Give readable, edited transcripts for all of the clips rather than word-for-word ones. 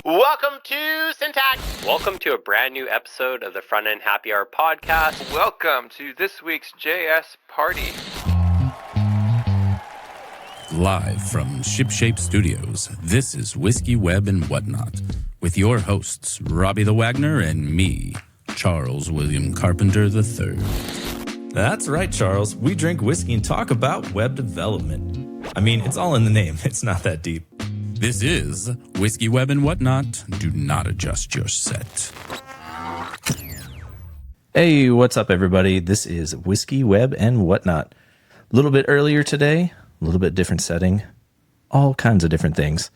Welcome to Syntax. Welcome to a brand new episode of the Front End Happy Hour podcast. Welcome to this week's JS Party. Live from Shipshape Studios, this is Whiskey, Web, and Whatnot, with your hosts, Robbie the Wagner and me, Charles William Carpenter III. That's right, Charles. We drink whiskey and talk about web development. I mean, it's all in the name. It's not that deep. This is Whiskey, Web, and Whatnot. Do not adjust your set. Hey, what's up, everybody? This is Whiskey, Web, and Whatnot. A little bit earlier today, a little bit different setting, all kinds of different things.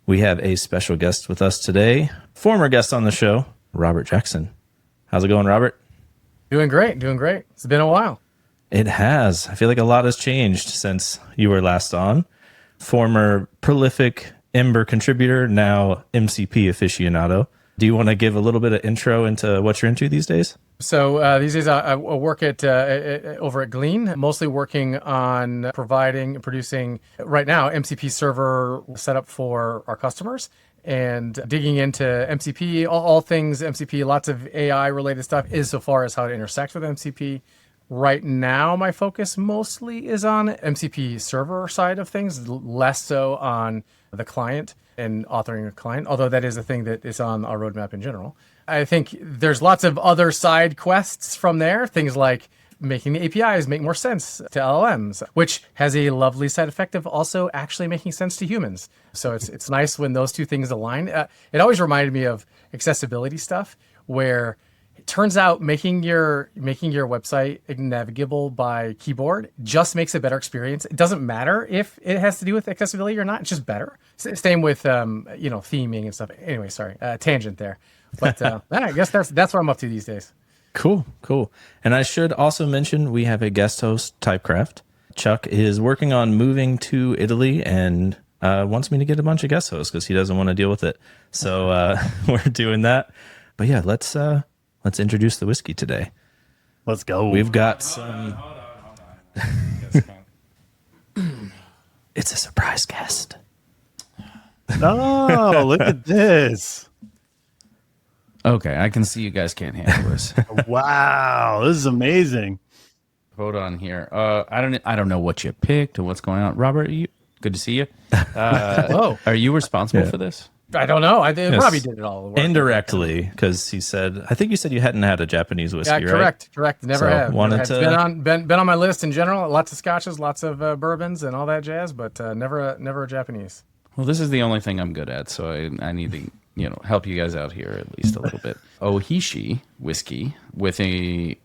We have a special guest with us today, former guest on the show, Robert Jackson. How's it going, Robert? Doing great, doing great. It's been a while. It has. I feel like a lot has changed since you were last on. Former prolific Ember contributor, now MCP aficionado. Do you want to give a little bit of intro into what you're into these days? So these days I work at over at Glean, mostly working on providing and producing right now MCP server setup for our customers and digging into MCP, all things MCP, lots of AI related stuff is so far as how it intersects with MCP. Right now, my focus mostly is on MCP server side of things, less so on the client and authoring a client, although that is a thing that is on our roadmap in general. I think there's lots of other side quests from there, things like making the APIs make more sense to LLMs, which has a lovely side effect of also actually making sense to humans. So it's nice when those two things align. It always reminded me of accessibility stuff, where it turns out making your website navigable by keyboard just makes a better experience. It doesn't matter if it has to do with accessibility or not. It's just better. Same with theming and stuff. Anyway, sorry, tangent there. But I guess that's what I'm up to these days. Cool. And I should also mention we have a guest host, Typecraft. Chuck is working on moving to Italy and wants me to get a bunch of guest hosts because he doesn't want to deal with it. So we're doing that. But yeah, let's introduce the whiskey today. Let's go. We've got some. It's a surprise guest. Oh, look at this. Okay, I can see you guys can't handle this. Wow, this is amazing. Hold on here. I don't know what you picked or what's going on. Robert, good to see you. Hello. Are you responsible for this? I don't know. Probably did it all. Indirectly, because he said, I think you said you hadn't had a Japanese whiskey, yeah, correct, right? Correct. Never have. Been on my list in general. Lots of scotches, lots of bourbons, and all that jazz, but never a Japanese. Well, this is the only thing I'm good at, so I need to help you guys out here at least a little bit. Ohishi whiskey with a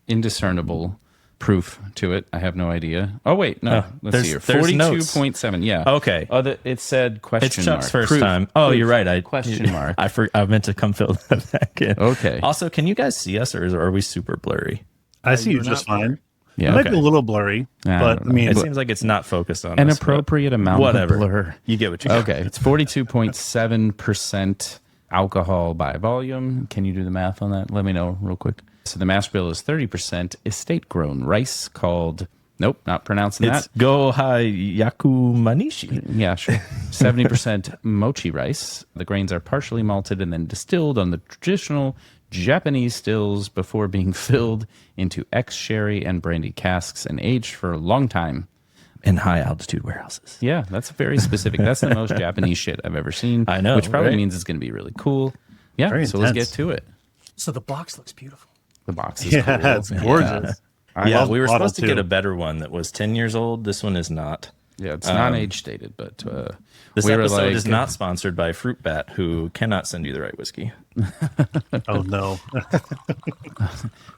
indiscernible proof to it. I have no idea. Oh wait, no. Let's see here. 42.7. Yeah. Okay. It said question it's mark. Chuck's first time. Oh, you're right. Question mark. I meant to come fill that back in. Okay. Also, can you guys see us, or are we super blurry? I see you just fine. Yeah. It might be a little blurry, but I mean, it seems like it's not focused on an us, appropriate amount whatever. of blur. You get what you get. Okay. It's 42.7% alcohol by volume. Can you do the math on that? Let me know real quick. So the mash bill is 30% estate-grown rice called, nope, not pronouncing It's that. Gohai Yaku Manishi. Yeah, sure. 70% mochi rice. The grains are partially malted and then distilled on the traditional Japanese stills before being filled into ex-sherry and brandy casks and aged for a long time. In high-altitude warehouses. Yeah, that's very specific. That's the most Japanese shit I've ever seen. I know, which probably right? means it's going to be really cool. Yeah, Very so let's intense. get to it. So the box looks beautiful. The box is cool. it's gorgeous. I Yeah, love we were bottle supposed to too. get a better one that was 10 years old. This one is not. Yeah, it's not age stated, but This we were episode like, is not sponsored by Fruit Bat, who cannot send you the right whiskey. Oh no.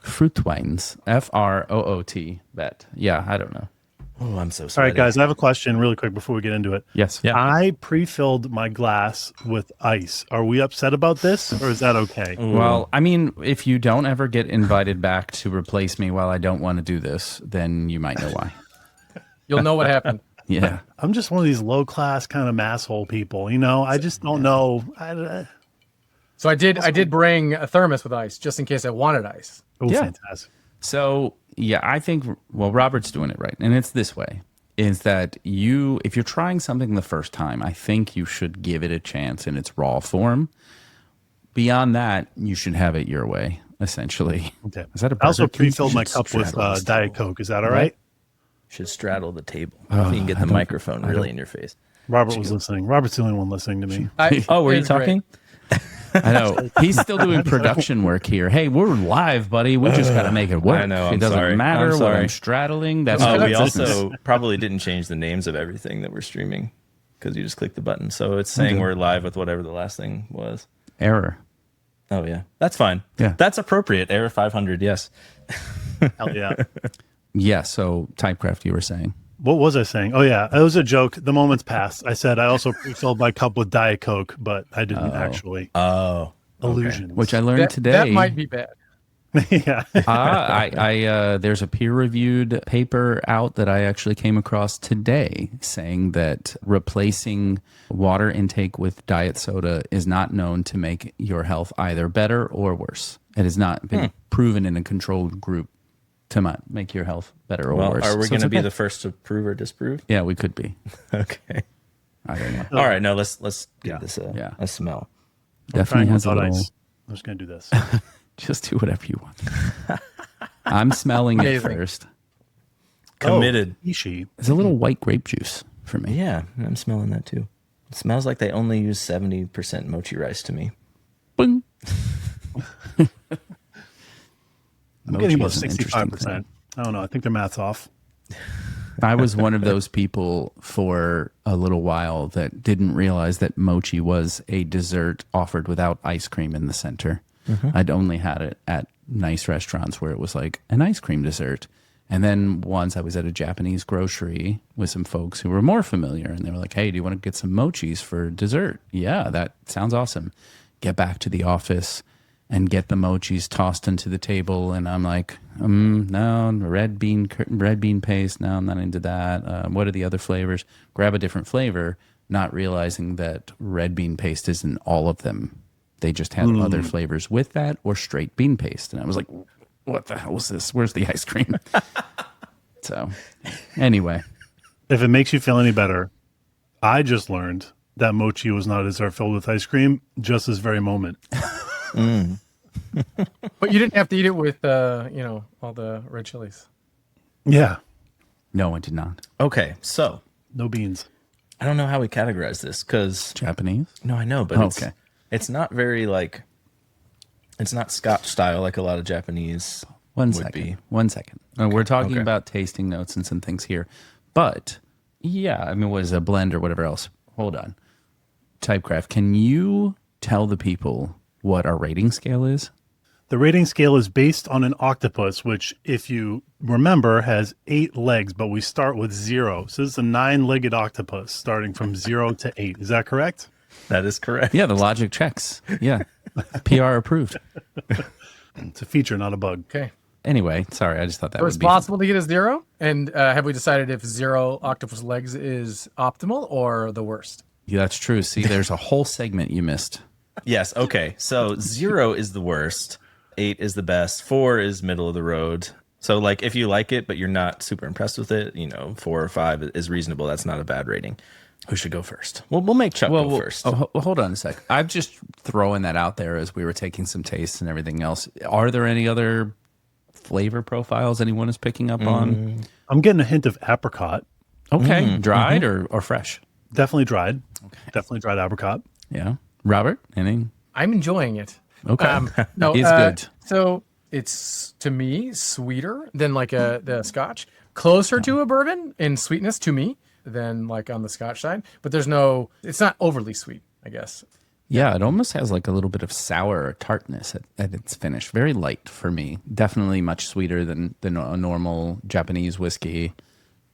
fruit wines. FROOT bet. Yeah, I don't know. Oh, I'm so All sorry. right, guys, I have a question really quick before we get into it. Yes. Yeah. I pre-filled my glass with ice. Are we upset about this, or is that okay? Well, I mean, if you don't ever get invited back to replace me while I don't want to do this, then you might know why. You'll know what happened. Yeah. I'm just one of these low-class kind of masshole people. I just don't know. So I did bring a thermos with ice just in case I wanted ice. Oh, Yeah. fantastic. So, yeah, I think, well, Robert's doing it right. And it's this way. is that if you're trying something the first time, I think you should give it a chance in its raw form. Beyond that, you should have it your way, essentially. Okay. Is that a I also Burger King? pre-filled You my should cup with straddle this Diet table. Coke. Is that all right? Should straddle the table. So you can get the microphone really in your face. Robert was listening. Robert's the only one listening to me. Oh, were you It's great. talking? I know. He's still doing production work here. Hey, we're live, buddy. We just got to make it work. I know, It I'm doesn't sorry. matter I'm what sorry. I'm straddling. That's Oh, we business. also probably didn't change the names of everything that we're streaming because you just click the button. So it's saying we're live with whatever the last thing was. Error. Oh, yeah. That's fine. Yeah. That's appropriate. Error 500, yes. Hell yeah. Yeah, so Typecraft, you were saying. What was I saying? Oh, yeah. It was a joke. The moment's passed. I said I also pre-filled my cup with Diet Coke, but I didn't actually. Oh. Illusions. Which I learned That, today. that might be bad. yeah. There's a peer-reviewed paper out that I actually came across today saying that replacing water intake with diet soda is not known to make your health either better or worse. It has not been proven in a controlled group to make your health better or Well, worse. are we So going it's to be okay. the first to prove or disprove? Yeah, we could be. Okay. I don't know. All right. No, let's give Yeah. this Yeah. a smell. Definitely has a without little. ice. I'm just going to do this. Just do whatever you want. I'm smelling it Amazing. first. Committed. Ohishi. It's a little white grape juice for me. Yeah, I'm smelling that too. It smells like they only use 70% mochi rice to me. Boing. I'm getting about Mochi is an interesting 65%. thing. I don't know. I think their math's off. I was one of those people for a little while that didn't realize that mochi was a dessert offered without ice cream in the center. I'd only had it at nice restaurants where it was like an ice cream dessert. And then once I was at a Japanese grocery with some folks who were more familiar, and they were like, hey, do you want to get some mochis for dessert? Yeah, that sounds awesome. Get back to the office and get the mochis tossed into the table. And I'm like, no, red bean paste. No, I'm not into that. What are the other flavors? Grab a different flavor, not realizing that red bean paste isn't all of them. They just had other flavors with that or straight bean paste. And I was like, what the hell is this? Where's the ice cream? So anyway, If it makes you feel any better, I just learned that mochi was not a dessert filled with ice cream just this very moment. But you didn't have to eat it with, all the red chilies. Yeah. no, I did not. Okay, so No beans. I don't know how we categorize this because Japanese? no, I know, but Okay. it's not very like it's not Scotch style like a lot of Japanese One would second. be. 1 second. We're talking Okay. about tasting notes and some things here. But yeah, I mean, what is a blend or whatever else? Hold on. Typecraft, can you tell the people what our rating scale is? The rating scale is based on an octopus, which, if you remember, has 8 legs, but we start with 0. So this is a 9-legged octopus starting from 0 to 8. Is that correct? That is correct. Yeah, the logic checks. Yeah. PR approved. It's a feature, not a bug. Okay. Anyway, sorry, I just thought that So would it's be possible to get a 0? And have we decided if 0 octopus legs is optimal or the worst? Yeah, that's true. See, there's a whole segment you missed. Yes. Okay. So 0 is the worst. 8 is the best. 4 is middle of the road. So like if you like it, but you're not super impressed with it, 4 or 5 is reasonable. That's not a bad rating. Who should go first? We'll make Chuck go first. Hold on a sec. I'm just throwing that out there as we were taking some tastes and everything else. Are there any other flavor profiles anyone is picking up on? I'm getting a hint of apricot. Okay, dried or fresh? Definitely dried. Definitely dried apricot. Yeah. Robert, anything? I'm enjoying it. Okay. No, It's good. So it's, to me, sweeter than like the Scotch. Closer to a bourbon in sweetness to me than like on the Scotch side. But it's not overly sweet, I guess. Yeah, it almost has like a little bit of sour or tartness at its finish. Very light for me. Definitely much sweeter than a normal Japanese whiskey.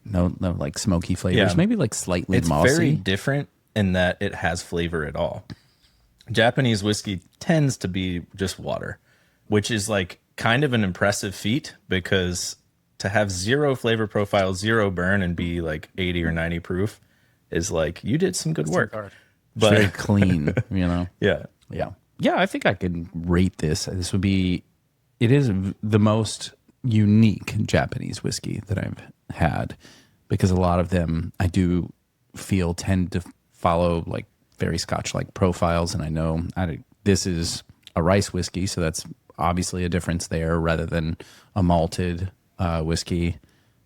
No like smoky flavors. Yeah. Maybe like slightly It's mossy. very different in that it has flavor at all. Japanese whiskey tends to be just water, which is like kind of an impressive feat because to have 0 flavor profile, 0 burn, and be like 80 or 90 proof is like you did some good work. hard. It's very clean, Yeah. Yeah, I think I could rate this. It is the most unique Japanese whiskey that I've had. because a lot of them I do feel tend to follow like very Scotch-like profiles, and I know this is a rice whiskey, so that's obviously a difference there rather than a malted whiskey.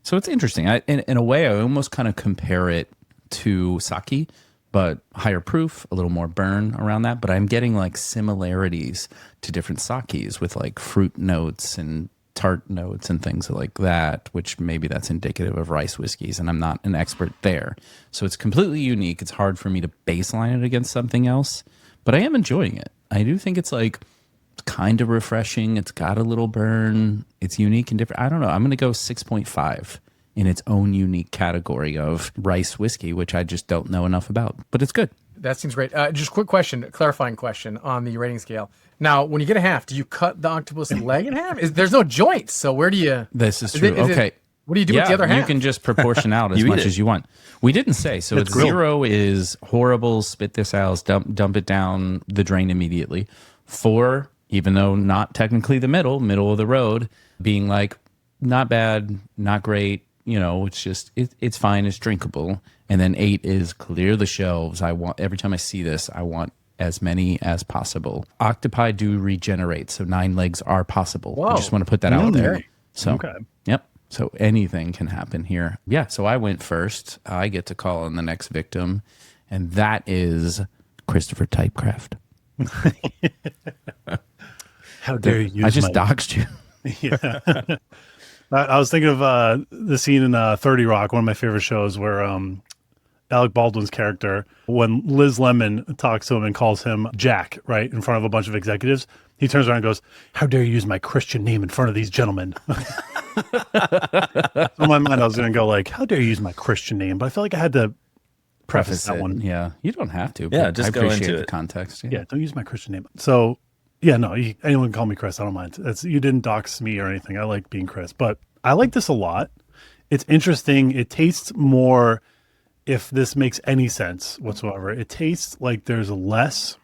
So it's interesting. In a way, I almost kind of compare it to sake, but higher proof, a little more burn around that. But I'm getting like similarities to different sakes with like fruit notes and tart notes and things like that, which maybe that's indicative of rice whiskeys, and I'm not an expert there. So it's completely unique. It's hard for me to baseline it against something else, but I am enjoying it. I do think it's like kind of refreshing. It's got a little burn. It's unique and different. I don't know. I'm going to go 6.5 in its own unique category of rice whiskey, which I just don't know enough about, but it's good. That seems great. Just quick question, clarifying question on the rating scale. Now, when you get a half, do you cut the octopus leg in half? There's no joints, so where do you... This is true. Okay. What do you do with the other half? You can just proportion out as much as you want. We didn't say. So it's 0 is horrible, spit this out, dump it down the drain immediately. 4, even though not technically the middle of the road, being like, not bad, not great, it's just, it's fine, it's drinkable. And then 8 is clear the shelves. Every time I see this, I want as many as possible. Octopi do regenerate, so 9 legs are possible. Whoa. I just want to put that out there. So, Okay. Yep. So anything can happen here. Yeah, so I went first. I get to call in the next victim, and that is Christopher Typecraft. How dare you? I just doxed you. Yeah. I was thinking of the scene in 30 Rock, one of my favorite shows, where Alec Baldwin's character, when Liz Lemon talks to him and calls him Jack, right, in front of a bunch of executives, he turns around and goes, "How dare you use my Christian name in front of these gentlemen?" In my mind, I was going to go like, "How dare you use my Christian name?" But I feel like I had to preface that one. Yeah, you don't have to. Yeah, but just I go appreciate into the it. context. Yeah, don't use my Christian name. So, yeah, no, anyone can call me Chris. I don't mind. You didn't dox me or anything. I like being Chris, but I like this a lot. It's interesting. It tastes more, if this makes any sense whatsoever, it tastes like there's less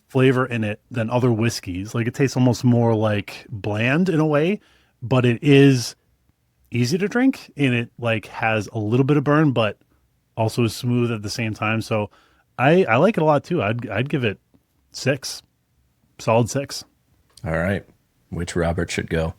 flavor in it than other whiskeys. Like it tastes almost more like bland in a way, but it is easy to drink and it like has a little bit of burn, but also is smooth at the same time. So I like it a lot too. I'd give it 6, solid 6. All right. Which Robert should go?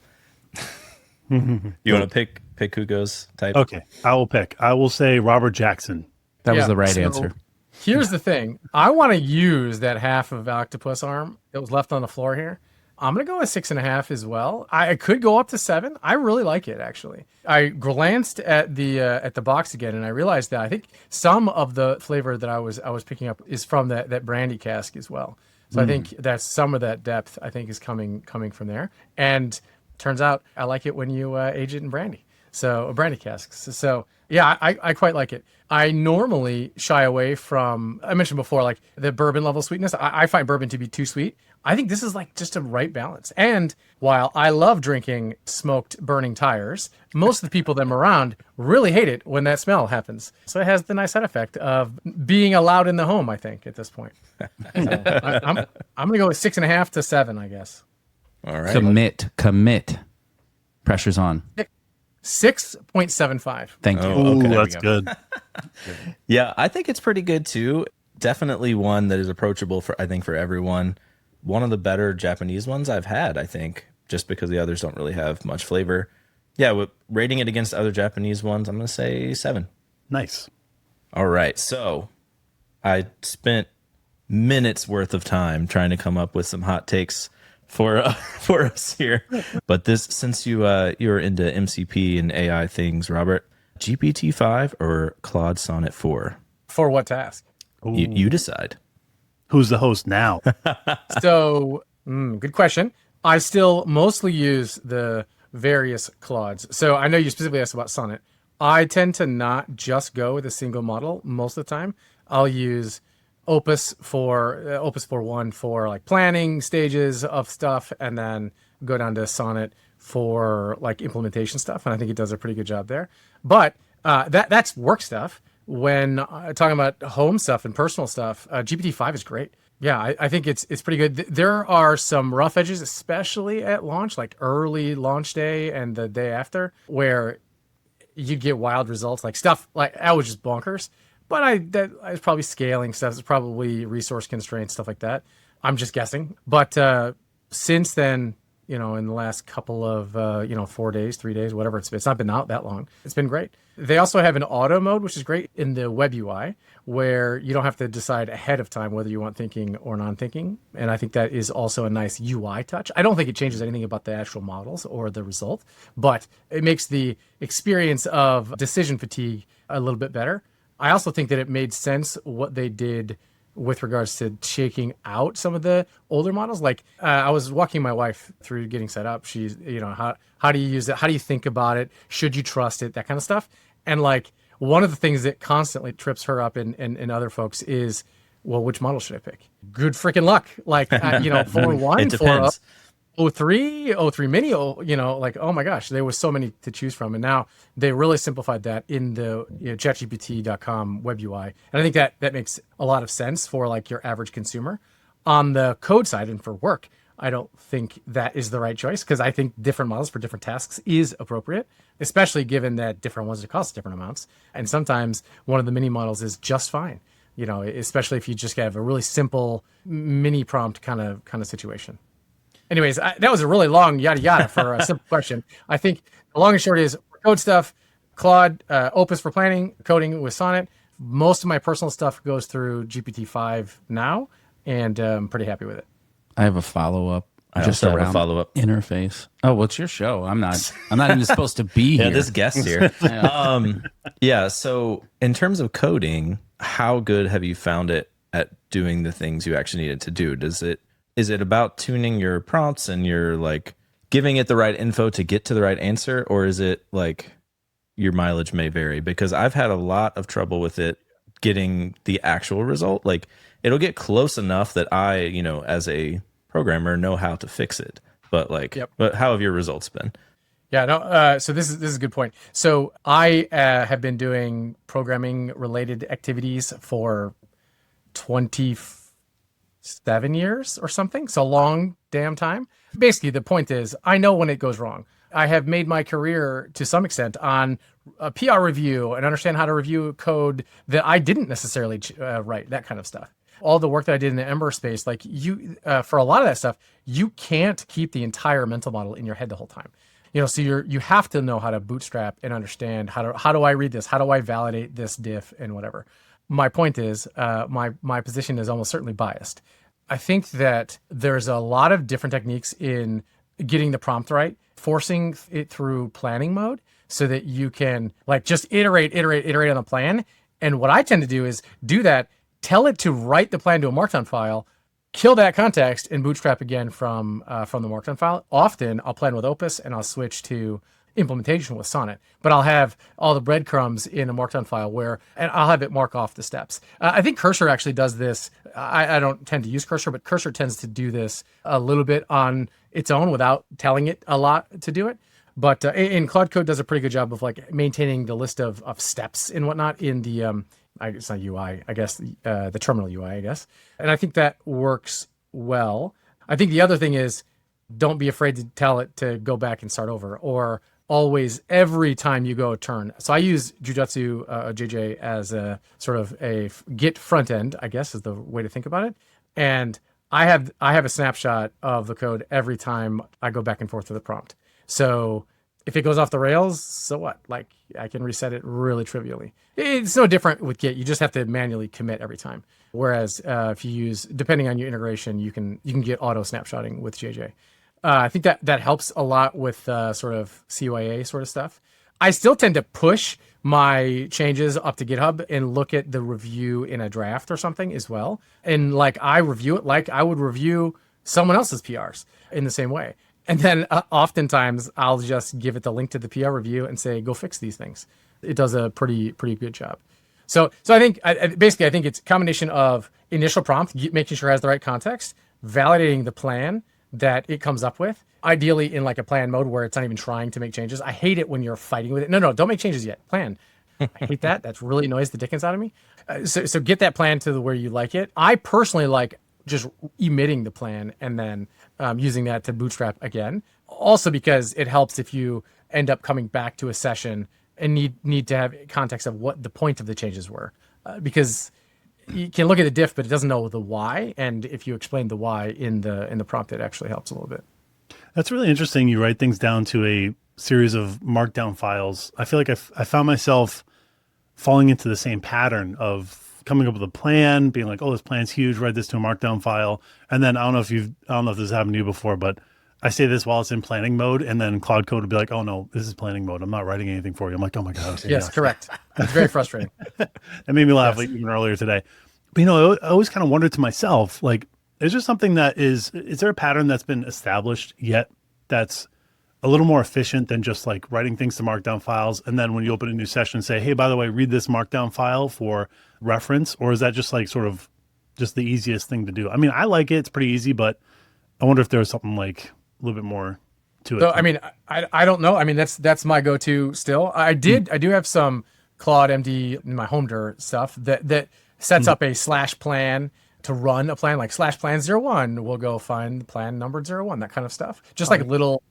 You want to pick who goes type? Okay, I will pick. I will say Robert Jackson. That was Yeah, the right so answer. Here's the thing. I want to use that half of octopus arm that was left on the floor here. I'm going to go with 6.5 as well. I could go up to 7. I really like it, actually. I glanced at the box again, and I realized that I think some of the flavor that I was picking up is from that brandy cask as well. So I think that's some of that depth, I think, is coming from there. And turns out I like it when you age it in brandy. So brandy casks. So yeah, I quite like it. I normally shy away from, I mentioned before, like the bourbon level sweetness. I find bourbon to be too sweet. I think this is like just a right balance. And while I love drinking smoked burning tires, most of the people that I'm around really hate it when that smell happens. So it has the nice side effect of being allowed in the home, I think, at this point. So I'm going to go with 6.5 to 7, I guess. All right. Commit. Pressure's on. 6.75. Thank you. Ooh, There we that's go. good. Yeah, I think it's pretty good too. Definitely one that is approachable for everyone. One of the better Japanese ones I've had, I think, just because the others don't really have much flavor. Yeah, with rating it against other Japanese ones, I'm going to say 7. Nice. All right. So I spent minutes worth of time trying to come up with some hot takes for us here. But since you're into MCP and AI things, Robert, GPT-5 or Claude Sonnet 4? For what task? You decide. Who's the host now? So, good question. I still mostly use the various Claudes. So I know you specifically asked about Sonnet. I tend to not just go with a single model most of the time. I'll use Opus for 1 for like planning stages of stuff, and then go down to Sonnet for like implementation stuff. And I think it does a pretty good job there. But that's work stuff. When talking about home stuff and personal stuff, GPT-5 is great. Yeah, I think it's pretty good. There are some rough edges, especially at launch, like early launch day and the day after, where you'd get wild results, like stuff like I was just bonkers. But I was probably scaling stuff. It's probably resource constraints, stuff like that. I'm just guessing. But since then, in the last couple of 4 days, 3 days, whatever it's not been out that long. It's been great. They also have an auto mode, which is great in the web UI, where you don't have to decide ahead of time whether you want thinking or non-thinking. And I think that is also a nice UI touch. I don't think it changes anything about the actual models or the result, but it makes the experience of decision fatigue a little bit better. I also think that it made sense what they did with regards to shaking out some of the older models. Like I was walking my wife through getting set up. She's, how do you use it? How do you think about it? Should you trust it? That kind of stuff. And like one of the things that constantly trips her up and other folks is, well, which model should I pick? Good freaking luck. Like, 4.1, It depends. 4.03, 03 mini, oh my gosh, there was so many to choose from. And now they really simplified that in the chatgpt.com web UI. And I think that makes a lot of sense for like your average consumer. On the code side and for work, I don't think that is the right choice, because I think different models for different tasks is appropriate, especially given that different ones cost different amounts. And sometimes one of the mini models is just fine, especially if you just have a really simple mini prompt kind of situation. Anyways, that was a really long yada yada for a simple question. I think the long and short is code stuff, Claude, Opus for planning, coding with Sonnet. Most of my personal stuff goes through GPT-5 now, and I'm pretty happy with it. I have a follow-up. I Just also have a around follow-up. interface. Oh, well, it's your show. I'm not even supposed to be here. Yeah, this guest here. So in terms of coding, how good have you found it at doing the things you actually needed to do? Is it about tuning your prompts and you're like giving it the right info to get to the right answer? Or is it like your mileage may vary? Because I've had a lot of trouble with it getting the actual result. Like it'll get close enough that I, as a programmer, know how to fix it. But but how have your results been? Yeah, no. So this is a good point. So I have been doing programming related activities for 27 years or something. So a long damn time. Basically, the point is I know when it goes wrong. I have made my career to some extent on a PR review and understand how to review code that I didn't necessarily write, that kind of stuff. All the work that I did in the Ember space, like for a lot of that stuff, you can't keep the entire mental model in your head the whole time. So you have to know how to bootstrap and understand how do I read this? How do I validate this diff and whatever. My point is, my position is almost certainly biased. I think that there's a lot of different techniques in getting the prompt right, forcing it through planning mode so that you can like just iterate on the plan. And what I tend to do is do that, tell it to write the plan to a Markdown file, kill that context, and bootstrap again from the Markdown file. Often I'll plan with Opus and I'll switch to implementation with Sonnet, but I'll have all the breadcrumbs in a Markdown file and I'll have it mark off the steps. I think Cursor actually does this. I don't tend to use Cursor, but Cursor tends to do this a little bit on its own without telling it a lot to do it. But in Claude Code does a pretty good job of like maintaining the list of steps and whatnot in the, it's not UI, I guess, the terminal UI, I guess. And I think that works well. I think the other thing is don't be afraid to tell it to go back and start over, or always, every time you go a turn. So I use Jujutsu JJ as a sort of a Git front end, I guess is the way to think about it. And I have a snapshot of the code every time I go back and forth with the prompt. So if it goes off the rails, so what? Like I can reset it really trivially. It's no different with Git. You just have to manually commit every time. Whereas if you use, depending on your integration, you can get auto snapshotting with JJ. I think that helps a lot with sort of CYA sort of stuff. I still tend to push my changes up to GitHub and look at the review in a draft or something as well. And like I review it like I would review someone else's PRs in the same way. And then oftentimes I'll just give it the link to the PR review and say, go fix these things. It does a pretty good job. So I think basically I think it's a combination of initial prompt, making sure it has the right context, validating the plan that it comes up with, ideally in like a plan mode where it's not even trying to make changes. I hate it when you're fighting with it. No, don't make changes yet. Plan. I hate that. That's really annoys the dickens out of me. So get that plan to where you like it. I personally like just emitting the plan and then using that to bootstrap again. Also because it helps if you end up coming back to a session and need to have context of what the point of the changes were, because you can look at the diff, but it doesn't know the why. And if you explain the why in the prompt, it actually helps a little bit. That's really interesting. You write things down to a series of markdown files. I feel like I found myself falling into the same pattern of coming up with a plan, being like, oh, this plan's huge, write this to a markdown file. And then I don't know if this has happened to you before, but I say this while it's in planning mode, and then Claude Code will be like, oh no, this is planning mode. I'm not writing anything for you. I'm like, oh my God. Yes, correct. It's very frustrating. It made me laugh like even earlier today. But I always kind of wondered to myself, like, is there something is there a pattern that's been established yet that's a little more efficient than just like writing things to markdown files? And then when you open a new session, say, hey, by the way, read this markdown file for reference. Or is that just like sort of just the easiest thing to do? I mean, I like it. It's pretty easy, but I wonder if there's something like a little bit more to it. So, I mean, I don't know. I mean, that's my go-to still. I do have some Claude MD in my home dir stuff that sets up a / plan to run a plan, like /plan01. We'll go find the plan numbered 01, that kind of stuff. Just like little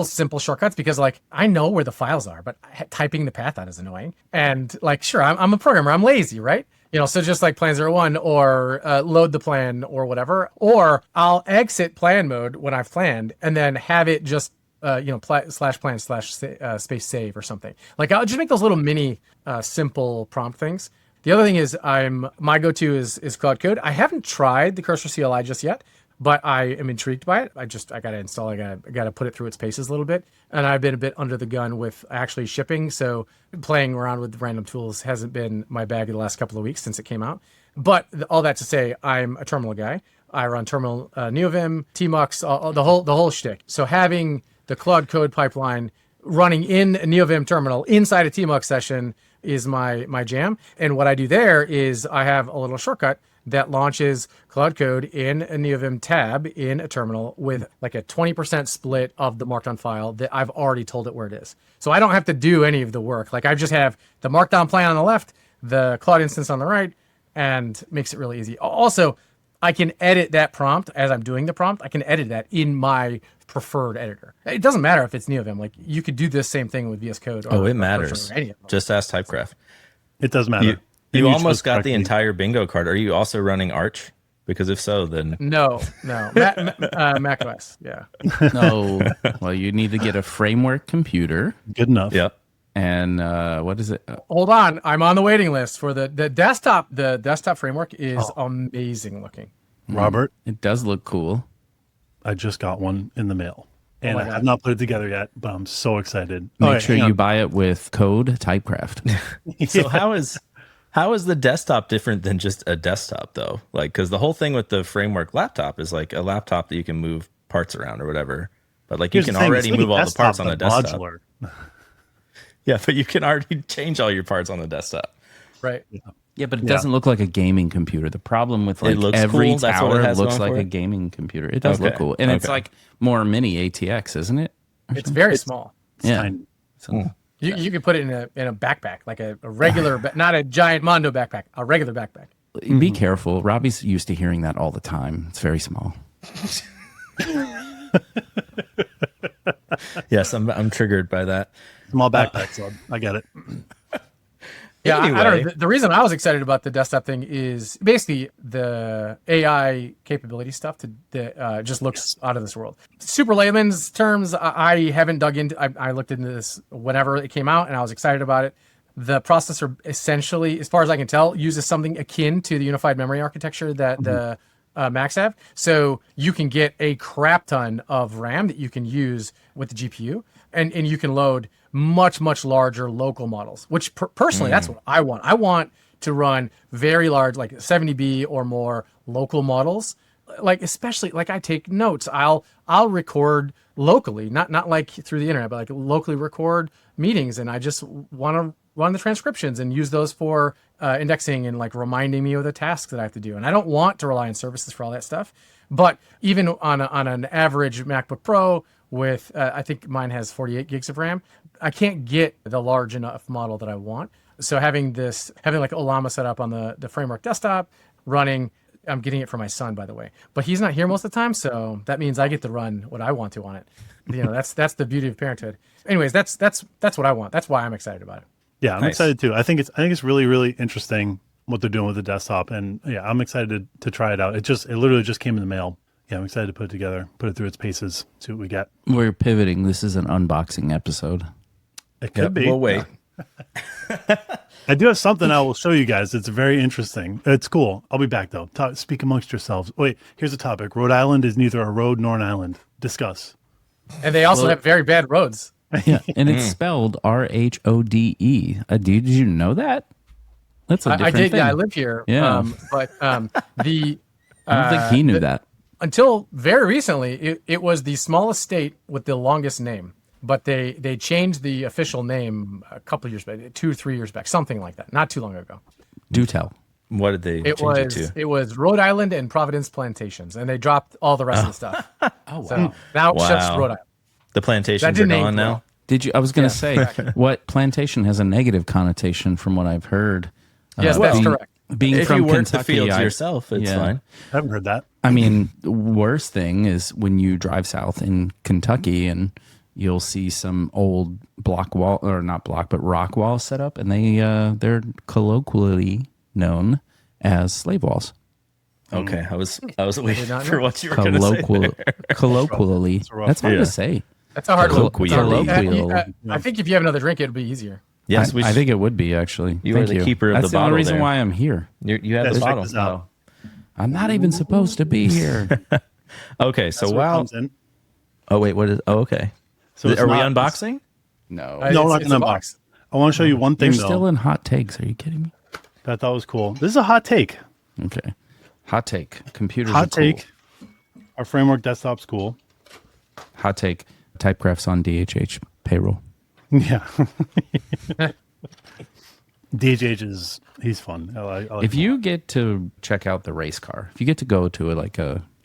simple shortcuts, because like I know where the files are, but typing the path out is annoying. And like, sure, I'm a programmer, I'm lazy, right? So just like plan 01 or load the plan or whatever, or I'll exit plan mode when I've planned and then have it just /plan/ space save or something. Like I'll just make those little mini simple prompt things. The other thing is my go-to is Claude Code. I haven't tried the Cursor CLI just yet, but I am intrigued by it. I got to install it. I got to put it through its paces a little bit. And I've been a bit under the gun with actually shipping. So playing around with random tools hasn't been my bag of the last couple of weeks since it came out. But all that to say, I'm a terminal guy. I run terminal NeoVim, Tmux, the whole shtick. So having the Claude Code pipeline running in a NeoVim terminal inside a Tmux session is my jam. And what I do there is I have a little shortcut that launches Claude Code in a NeoVim tab in a terminal with like a 20% split of the markdown file that I've already told it where it is. So I don't have to do any of the work. Like I just have the markdown plan on the left, the Claude instance on the right, and makes it really easy. Also, I can edit that prompt as I'm doing the prompt. I can edit that in my preferred editor. It doesn't matter if it's NeoVim. Like you could do this same thing with VS Code. It matters. Just ask Typecraft. It does matter. You almost got the entire bingo card. Are you also running Arch? Because if so, then no. Mac OS. Yeah. No. Well, you need to get a framework computer. Good enough. Yep. And what is it? Hold on, I'm on the waiting list for the desktop. The desktop framework is amazing looking. Robert, it does look cool. I just got one in the mail, and I have not put it together yet, but I'm so excited. Make sure you buy it with code Typecraft. So how is the desktop different than just a desktop though? Like, because the whole thing with the framework laptop is like a laptop that you can move parts around or whatever. But like you can already move all the parts on the desktop. Modular. Yeah, but you can already change all your parts on the desktop. Right. Yeah, but it doesn't look like a gaming computer. The problem with like every cool. tower looks like a gaming computer. It does look cool. And it's like more mini ATX, isn't it? It's very small. Yeah. Tiny. So, you can put it in a backpack, like a regular, not a giant Mondo backpack, a regular backpack. Be careful. Robbie's used to hearing that all the time. It's very small. Yes, I'm triggered by that. Small backpack, so I get it. Yeah, Anyway. I don't know. The reason I was excited about the desktop thing is basically the AI capability stuff that just looks out of this world. Super layman's terms, I haven't dug into. I looked into this whenever it came out, and I was excited about it. The processor essentially, as far as I can tell, uses something akin to the unified memory architecture that the Macs have. So you can get a crap ton of RAM that you can use with the GPU, and you can load much larger local models, which personally that's what I want. I want to run very large, like 70B or more local models. Like especially like I take notes. I'll record locally, not like through the internet, but like locally record meetings, and I just want to run the transcriptions and use those for indexing and like reminding me of the tasks that I have to do. And I don't want to rely on services for all that stuff. But even on an average MacBook Pro with, I think mine has 48 gigs of RAM, I can't get the large enough model that I want. So having like Olama set up on the framework desktop, running I'm getting it for my son, by the way, but he's not here most of the time, so that means I get to run what I want to on it. That's the beauty of parenthood. Anyways, that's what I want. That's why I'm excited about it. Yeah, I'm excited too. I think it's really, really interesting what they're doing with the desktop, and yeah, I'm excited to try it out. It literally just came in the mail. Yeah, I'm excited to put it together, put it through its paces, see what we get. We're pivoting. This is an unboxing episode. It could be. We'll wait. I do have something I will show you guys. It's very interesting. It's cool. I'll be back though. Speak amongst yourselves. Wait, here's a topic. Rhode Island is neither a road nor an island. Discuss. And they also have very bad roads. Yeah, and it's spelled RHODE. Did you know that? That's a different I did. thing. Yeah, I live here. Yeah. But the I don't think he knew that. until very recently, it was the smallest state with the longest name. But they changed the official name a couple of years back, 2 or 3 years back, something like that. Not too long ago. Do tell. What did they change it to? It was Rhode Island and Providence Plantations, and they dropped all the rest of the stuff. Oh, wow. So now it's just Rhode Island. The plantations That are didn't age gone now? well. Did you? I was going to say, what plantation has a negative connotation from what I've heard. Yes, that's correct. Being If from you work Kentucky, the fields yourself, it's fine. I haven't heard that. I mean, the worst thing is when you drive south in Kentucky and you'll see some old block wall, or not block, but rock walls set up, and they're colloquially known as slave walls. Okay, I was waiting for what you were going to say. Colloquially, that's hard to say. That's a hard one. Colloquially. I think if you have another drink, it'd be easier. Yes, I think it would be actually. You Thank are the keeper of That's the bottle. the only reason there. why I'm here. You have Let's the check bottle. this out. I'm not even supposed to be here. Okay, so That's where it wow. comes in. Oh wait, what is? Oh, okay. So Are it's we not- unboxing? No. No, we're not It's going a to box. unbox. I want to show you one thing You're though. still in hot takes. Are you kidding me? that I thought was cool. This is a hot take. Okay. Hot take. Computers Hot are cool. take. Our framework desktop's cool. Hot take. Typecraft's on DHH payroll. Yeah. DHH he's fun. I like If him. you get to check out the race car, if you get to go to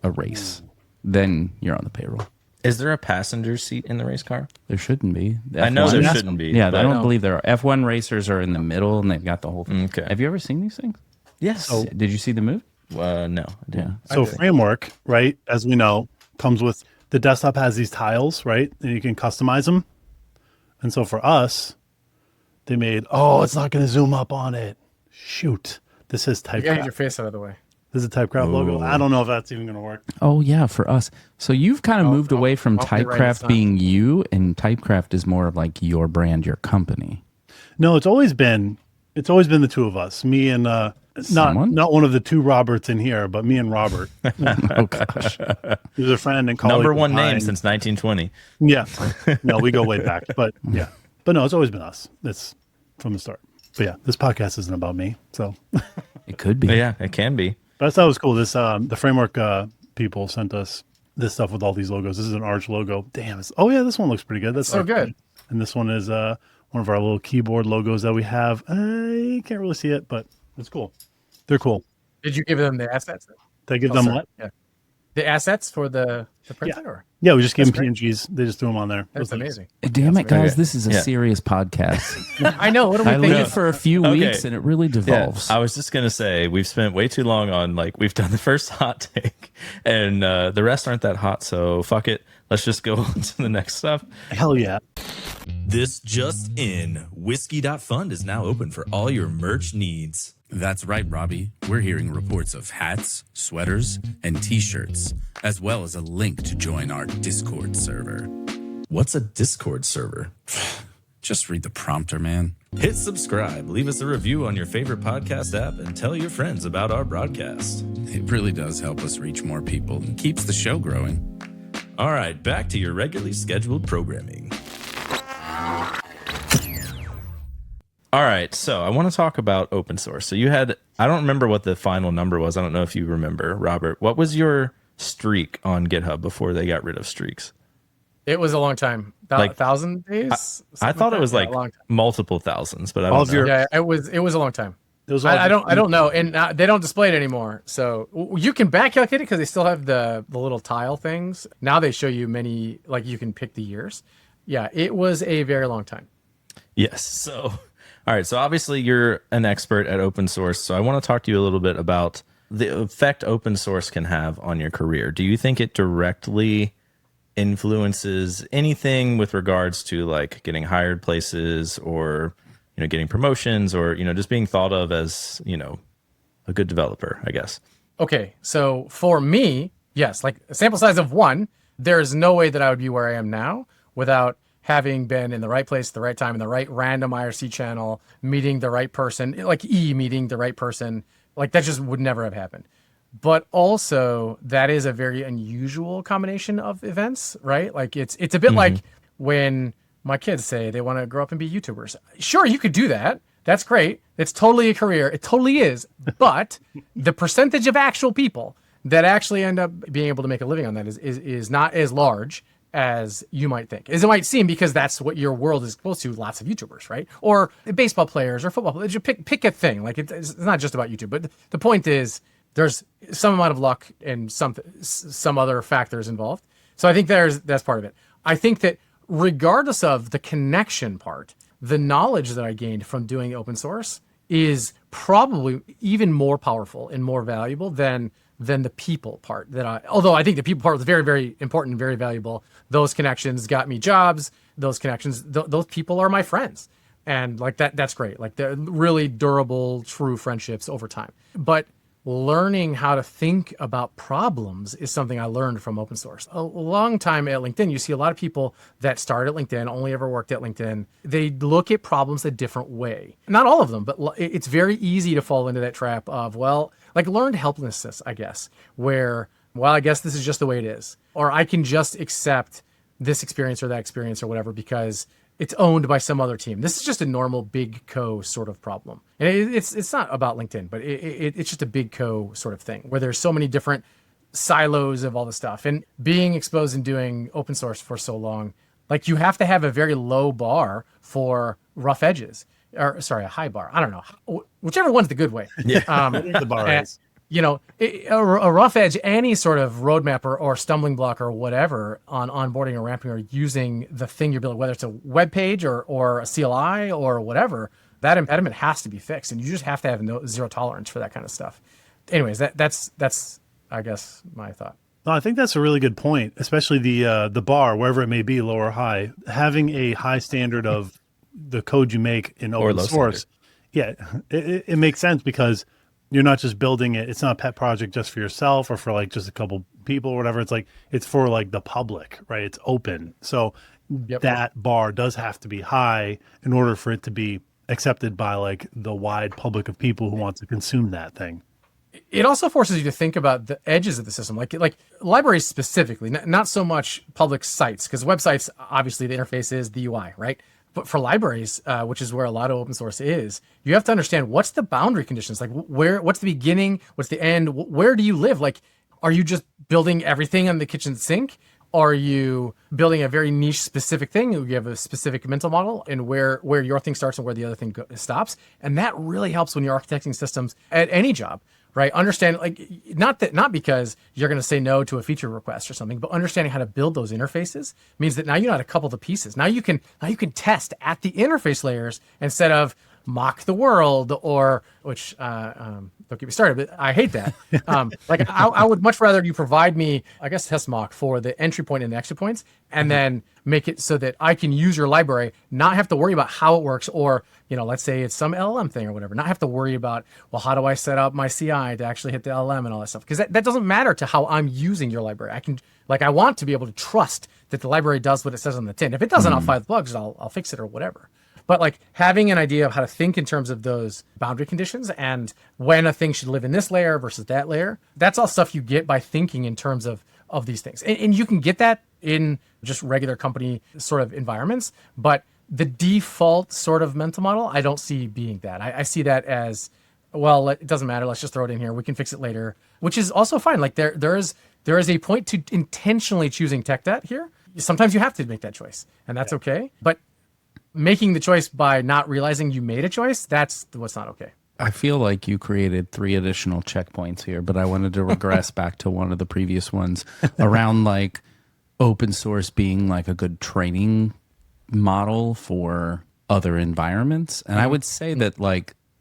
a race, then you're on the payroll. Is there a passenger seat in the race car? There shouldn't be. I know F1 there shouldn't be. Yeah, but- I don't believe there are. F1 racers are in the middle and they've got the whole thing. Okay. Have you ever seen these things? Yes. Did you see the movie? No, I Yeah. didn't. So framework, right, as we know, comes with the desktop has these tiles, right? And you can customize them. And so for us, they made, it's not going to zoom up on it. Shoot. This is You gotta get your Typecraft. face out of the way. This is a Typecraft logo. I don't know if that's even going to work. Oh, yeah, for us. So you've kind of moved away from I'll be right Typecraft this time. being you, and Typecraft is more of like your brand, your company. No, it's always been the two of us, me and Someone? not one of the two Roberts in here, but me and Robert. Oh, gosh. He was a friend and colleague. Number of one name mine. since 1920. Yeah. No, we go way back. But yeah. But no, it's always been us. It's from the start. But yeah, this podcast isn't about me. So It could be. Yeah, it can be. but I thought it was cool. This the framework people sent us this stuff with all these logos. This is an Arch logo. Damn, this one looks pretty good. That's So Arch. good. And this one is one of our little keyboard logos that we have. You can't really see it, but it's cool. They're cool. Did you give them the assets? They give them sorry. what? Yeah. The assets for the printer? Or? Yeah, we just gave That's them great. PNGs. They just threw them on there. That's amazing. Damn it, guys. Okay. This is a Yeah. serious podcast. I know. What do we I think? leave for a few Okay. weeks and it really devolves. I was just gonna say we've spent way too long on we've done the first hot take, and the rest aren't that hot. So fuck it. Let's just go on to the next stuff. Hell yeah. This just in, Whisky.fund is now open for all your merch needs. That's right, Robbie. We're hearing reports of hats, sweaters, and t-shirts, as well as a link to join our Discord server. What's a Discord server? Just read the prompter, man. Hit subscribe, leave us a review on your favorite podcast app, and tell your friends about our broadcast. It really does help us reach more people and keeps the show growing. All right, back to your regularly scheduled programming. All right, so I want to talk about open source. So you had, I don't remember what the final number was. I don't know if you remember, Robert. What was your streak on GitHub before they got rid of streaks? It was a long time. Like, 1,000 days? I thought it was Yeah, like a long time. multiple thousands, but I All don't of know. your- Yeah, it was a long time. It was all I don't know, and they don't display it anymore. So you can back calculate it because they still have the little tile things. Now they show you many, like you can pick the years. Yeah, it was a very long time. Yes. So, all right. So obviously you're an expert at open source. So I want to talk to you a little bit about the effect open source can have on your career. Do you think it directly influences anything with regards to like getting hired places or, getting promotions or, just being thought of as, a good developer, I guess? Okay, so for me, yes, like a sample size of 1, there is no way that I would be where I am now without having been in the right place at the right time, in the right random IRC channel, meeting the right person, like meeting the right person. Like that just would never have happened. But also that is a very unusual combination of events, right? Like it's a bit like when my kids say they want to grow up and be YouTubers. Sure, you could do that. That's great. It's totally a career. It totally is. But the percentage of actual people that actually end up being able to make a living on that is not as large as you might think, as it might seem, because that's what your world is close to. Lots of YouTubers, right? Or baseball players or football players. Pick a thing. Like it's not just about YouTube. But the point is, there's some amount of luck and some other factors involved. So I think that's part of it. I think that regardless of the connection part, the knowledge that I gained from doing open source is probably even more powerful and more valuable than the people part. Although I think the people part was very, very important and very valuable. Those connections got me jobs. Those connections, those people are my friends. And like that's great. Like they're really durable, true friendships over time. But learning how to think about problems is something I learned from open source. A long time at LinkedIn, you see a lot of people that start at LinkedIn, only ever worked at LinkedIn. They look at problems a different way. Not all of them, but it's very easy to fall into that trap of, like learned helplessness, I guess, where, I guess this is just the way it is. Or I can just accept this experience or that experience or whatever because it's owned by some other team. This is just a normal big co sort of problem. And it's not about LinkedIn, but it's just a big co sort of thing where there's so many different silos of all the stuff. And being exposed and doing open source for so long, like you have to have a very low bar for rough edges. Or sorry, a high bar. I don't know. Whichever one's the good way. Yeah. The bar is. A rough edge, any sort of roadmap or stumbling block or whatever on onboarding or ramping or using the thing you're building, whether it's a web page or a CLI or whatever, that impediment has to be fixed. And you just have to have zero tolerance for that kind of stuff. Anyways, that's I guess my thought. No, I think that's a really good point, especially the bar, wherever it may be, low or high, having a high standard of the code you make in open source. Standard. Yeah, it makes sense because you're not just building it. It's not a pet project just for yourself or for like just a couple people or whatever. It's like, it's for like the public, right? It's open. So that bar does have to be high in order for it to be accepted by like the wide public of people who want to consume that thing. It also forces you to think about the edges of the system, like libraries specifically, not so much public sites, because websites, obviously the interface is the UI, right? But for libraries, which is where a lot of open source is, you have to understand what's the boundary conditions, like what's the beginning, what's the end, where do you live? Like, are you just building everything on the kitchen sink? Are you building a very niche specific thing? You have a specific mental model and where your thing starts and where the other thing stops. And that really helps when you're architecting systems at any job. Right, understand not because you're going to say no to a feature request or something, but understanding how to build those interfaces means that now you know how to couple the pieces. Now you can test at the interface layers instead of mock the world or don't get me started, but I hate that. I would much rather you provide me, I guess, test mock for the entry point and the exit points, and then make it so that I can use your library, not have to worry about how it works, or let's say it's some LLM thing or whatever, not have to worry about, how do I set up my CI to actually hit the LLM and all that stuff, because that doesn't matter to how I'm using your library. I want to be able to trust that the library does what it says on the tin. If it doesn't, I'll find the bugs, I'll fix it or whatever. But having an idea of how to think in terms of those boundary conditions and when a thing should live in this layer versus that layer, that's all stuff you get by thinking in terms of these things. And you can get that in just regular company sort of environments, but the default sort of mental model, I don't see being that. I see that as, it doesn't matter. Let's just throw it in here. We can fix it later, which is also fine. Like there is a point to intentionally choosing tech debt here. Sometimes you have to make that choice, and that's okay. But making the choice by not realizing you made a choice, that's what's not okay. I feel like you created 3 additional checkpoints here, but I wanted to regress back to one of the previous ones around open source being a good training model for other environments. And I would say that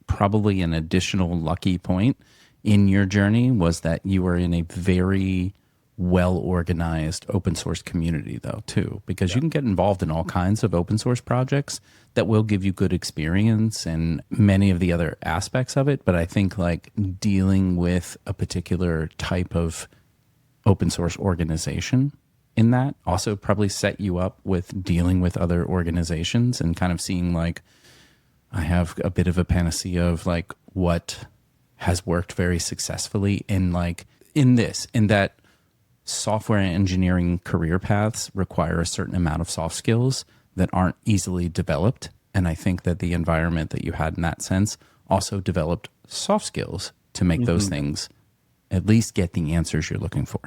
probably an additional lucky point in your journey was that you were in a very well organized open source community, though, too, because you can get involved in all kinds of open source projects that will give you good experience and many of the other aspects of it. But I think like dealing with a particular type of open source organization in that also probably set you up with dealing with other organizations and kind of seeing like, I have a bit of a panacea of like what has worked very successfully in like in that software engineering career paths require a certain amount of soft skills that aren't easily developed. And I think that the environment that you had in that sense also developed soft skills to make those things at least get the answers you're looking for.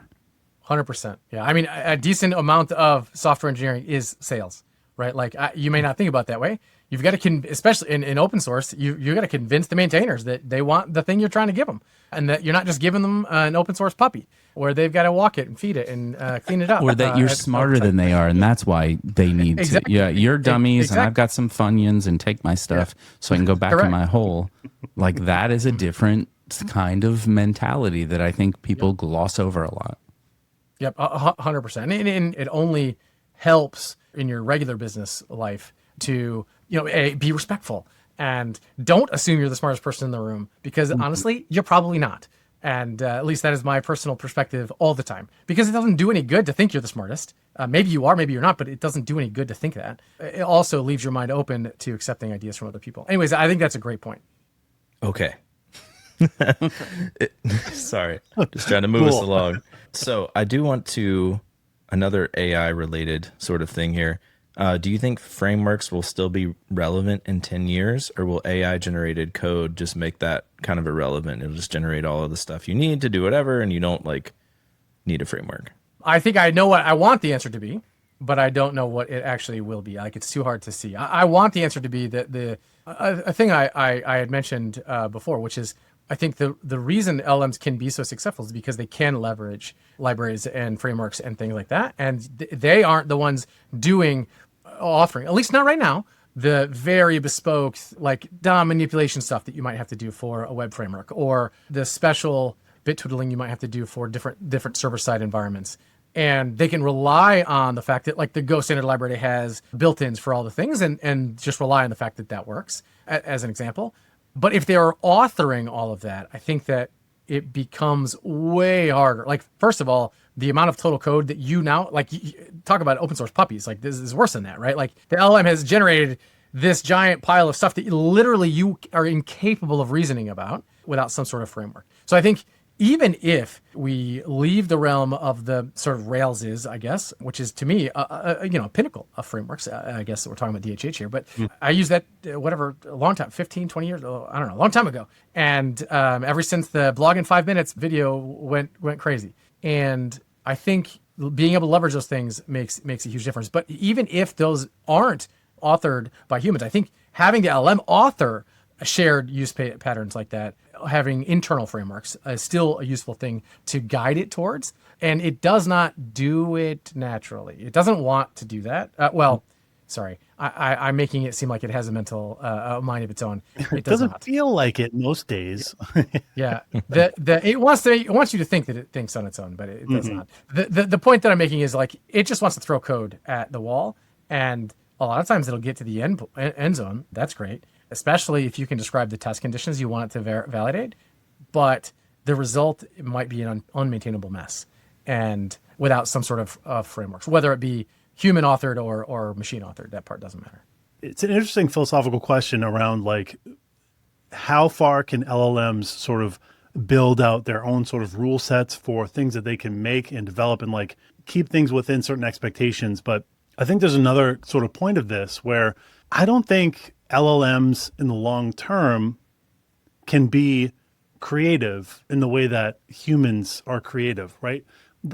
100%. Yeah. I mean, a decent amount of software engineering is sales, right? Like you may not think about it that way. You've got to, especially in open source, you got to convince the maintainers that they want the thing you're trying to give them, and that you're not just giving them an open source puppy where they've got to walk it and feed it and clean it up. Or that you're smarter than they are, and that's why they need to. Yeah, you're dummies, and I've got some Funyuns, and take my stuff so I can go back in my hole. Like that is a different kind of mentality that I think people gloss over a lot. Yep, 100%. And it only helps in your regular business life to, be respectful and don't assume you're the smartest person in the room, because honestly, you're probably not. And at least that is my personal perspective all the time, because it doesn't do any good to think you're the smartest. Maybe you are, maybe you're not, but it doesn't do any good to think that. It also leaves your mind open to accepting ideas from other people. Anyways, I think that's a great point. Okay. Sorry, just trying to move us along. So I do want to, another AI related sort of thing here. Do you think frameworks will still be relevant in 10 years, or will AI generated code just make that kind of irrelevant? It'll just generate all of the stuff you need to do whatever, and you don't like need a framework. I think I know what I want the answer to be, but I don't know what it actually will be. Like, it's too hard to see. I want the answer to be that a thing I had mentioned before, which is I think the reason LLMs can be so successful is because they can leverage libraries and frameworks and things like that. And they aren't the ones offering, at least not right now, the very bespoke, like DOM manipulation stuff that you might have to do for a web framework, or the special bit twiddling you might have to do for different server-side environments. And they can rely on the fact that like the Go standard library has built-ins for all the things, and just rely on the fact that works as an example. But if they are authoring all of that, I think that it becomes way harder. Like, first of all, the amount of total code that you now, like, talk about open source puppies, like this is worse than that, right? Like the LLM has generated this giant pile of stuff that literally you are incapable of reasoning about without some sort of framework. So I think even if we leave the realm of the sort of Rails I guess, which is to me, a pinnacle of frameworks, I guess we're talking about DHH here, but I used that, a long time, 15, 20 years, I don't know, a long time ago. And ever since the blog in 5 minutes video went crazy. And I think being able to leverage those things makes a huge difference. But even if those aren't authored by humans, I think having the LLM author shared use patterns like that, having internal frameworks is still a useful thing to guide it towards. And it does not do it naturally. It doesn't want to do that. I'm making it seem like it has a mental mind of its own. It doesn't not. feel like it most days. Yeah, it wants you to think that it thinks on its own, but it does not. The point that I'm making is like it just wants to throw code at the wall, and a lot of times it'll get to the end zone. That's great, especially if you can describe the test conditions you want it to validate. But the result might be an unmaintainable mess, and without some sort of frameworks, whether it be human authored or machine authored, that part doesn't matter. It's an interesting philosophical question around like how far can LLMs sort of build out their own sort of rule sets for things that they can make and develop and like keep things within certain expectations. But I think there's another sort of point of this where I don't think LLMs in the long term can be creative in the way that humans are creative, right?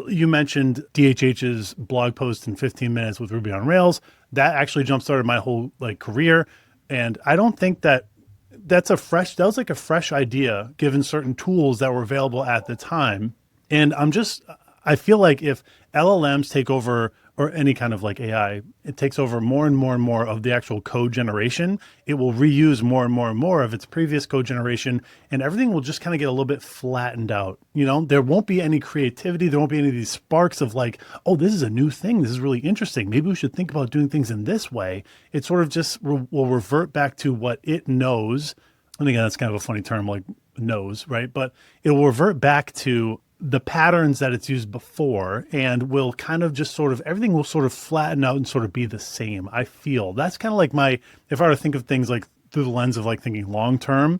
You mentioned DHH's blog post in 15 minutes with Ruby on Rails. That actually jump-started my whole like career. And I don't think that that was like a fresh idea given certain tools that were available at the time. And I feel like if LLMs take over or any kind of like AI, it takes over more and more and more of the actual code generation. It will reuse more and more and more of its previous code generation, and everything will just kind of get a little bit flattened out. You know, there won't be any creativity. There won't be any of these sparks of like, oh, this is a new thing. This is really interesting. Maybe we should think about doing things in this way. It sort of just will revert back to what it knows. And again, that's kind of a funny term, like knows, right? But it will revert back to the patterns that it's used before, and will kind of just sort of, everything will sort of flatten out and sort of be the same. I feel that's kind of like if I were to think of things like through the lens of like thinking long term,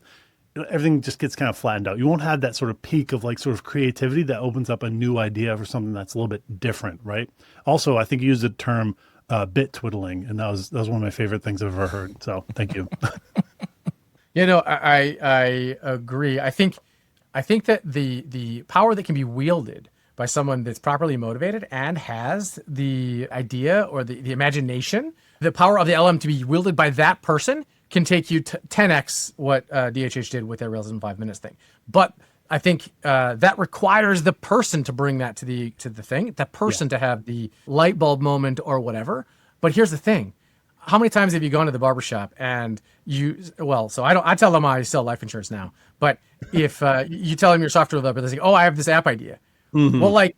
everything just gets kind of flattened out. You won't have that sort of peak of like sort of creativity that opens up a new idea for something that's a little bit different, right? Also, I think you used the term bit twiddling, and that was one of my favorite things I've ever heard. So thank you. You know, I agree. I think that the power that can be wielded by someone that's properly motivated and has the idea or the imagination, the power of the LM to be wielded by that person can take you 10x what DHH did with their Rails in 5 minutes thing. But I think that requires the person to bring that to the thing, the person to have the light bulb moment or whatever. But here's the thing. How many times have you gone to the barbershop and I tell them I sell life insurance now, but if you tell them you're a software developer, they say, oh, I have this app idea. Mm-hmm. Well, like,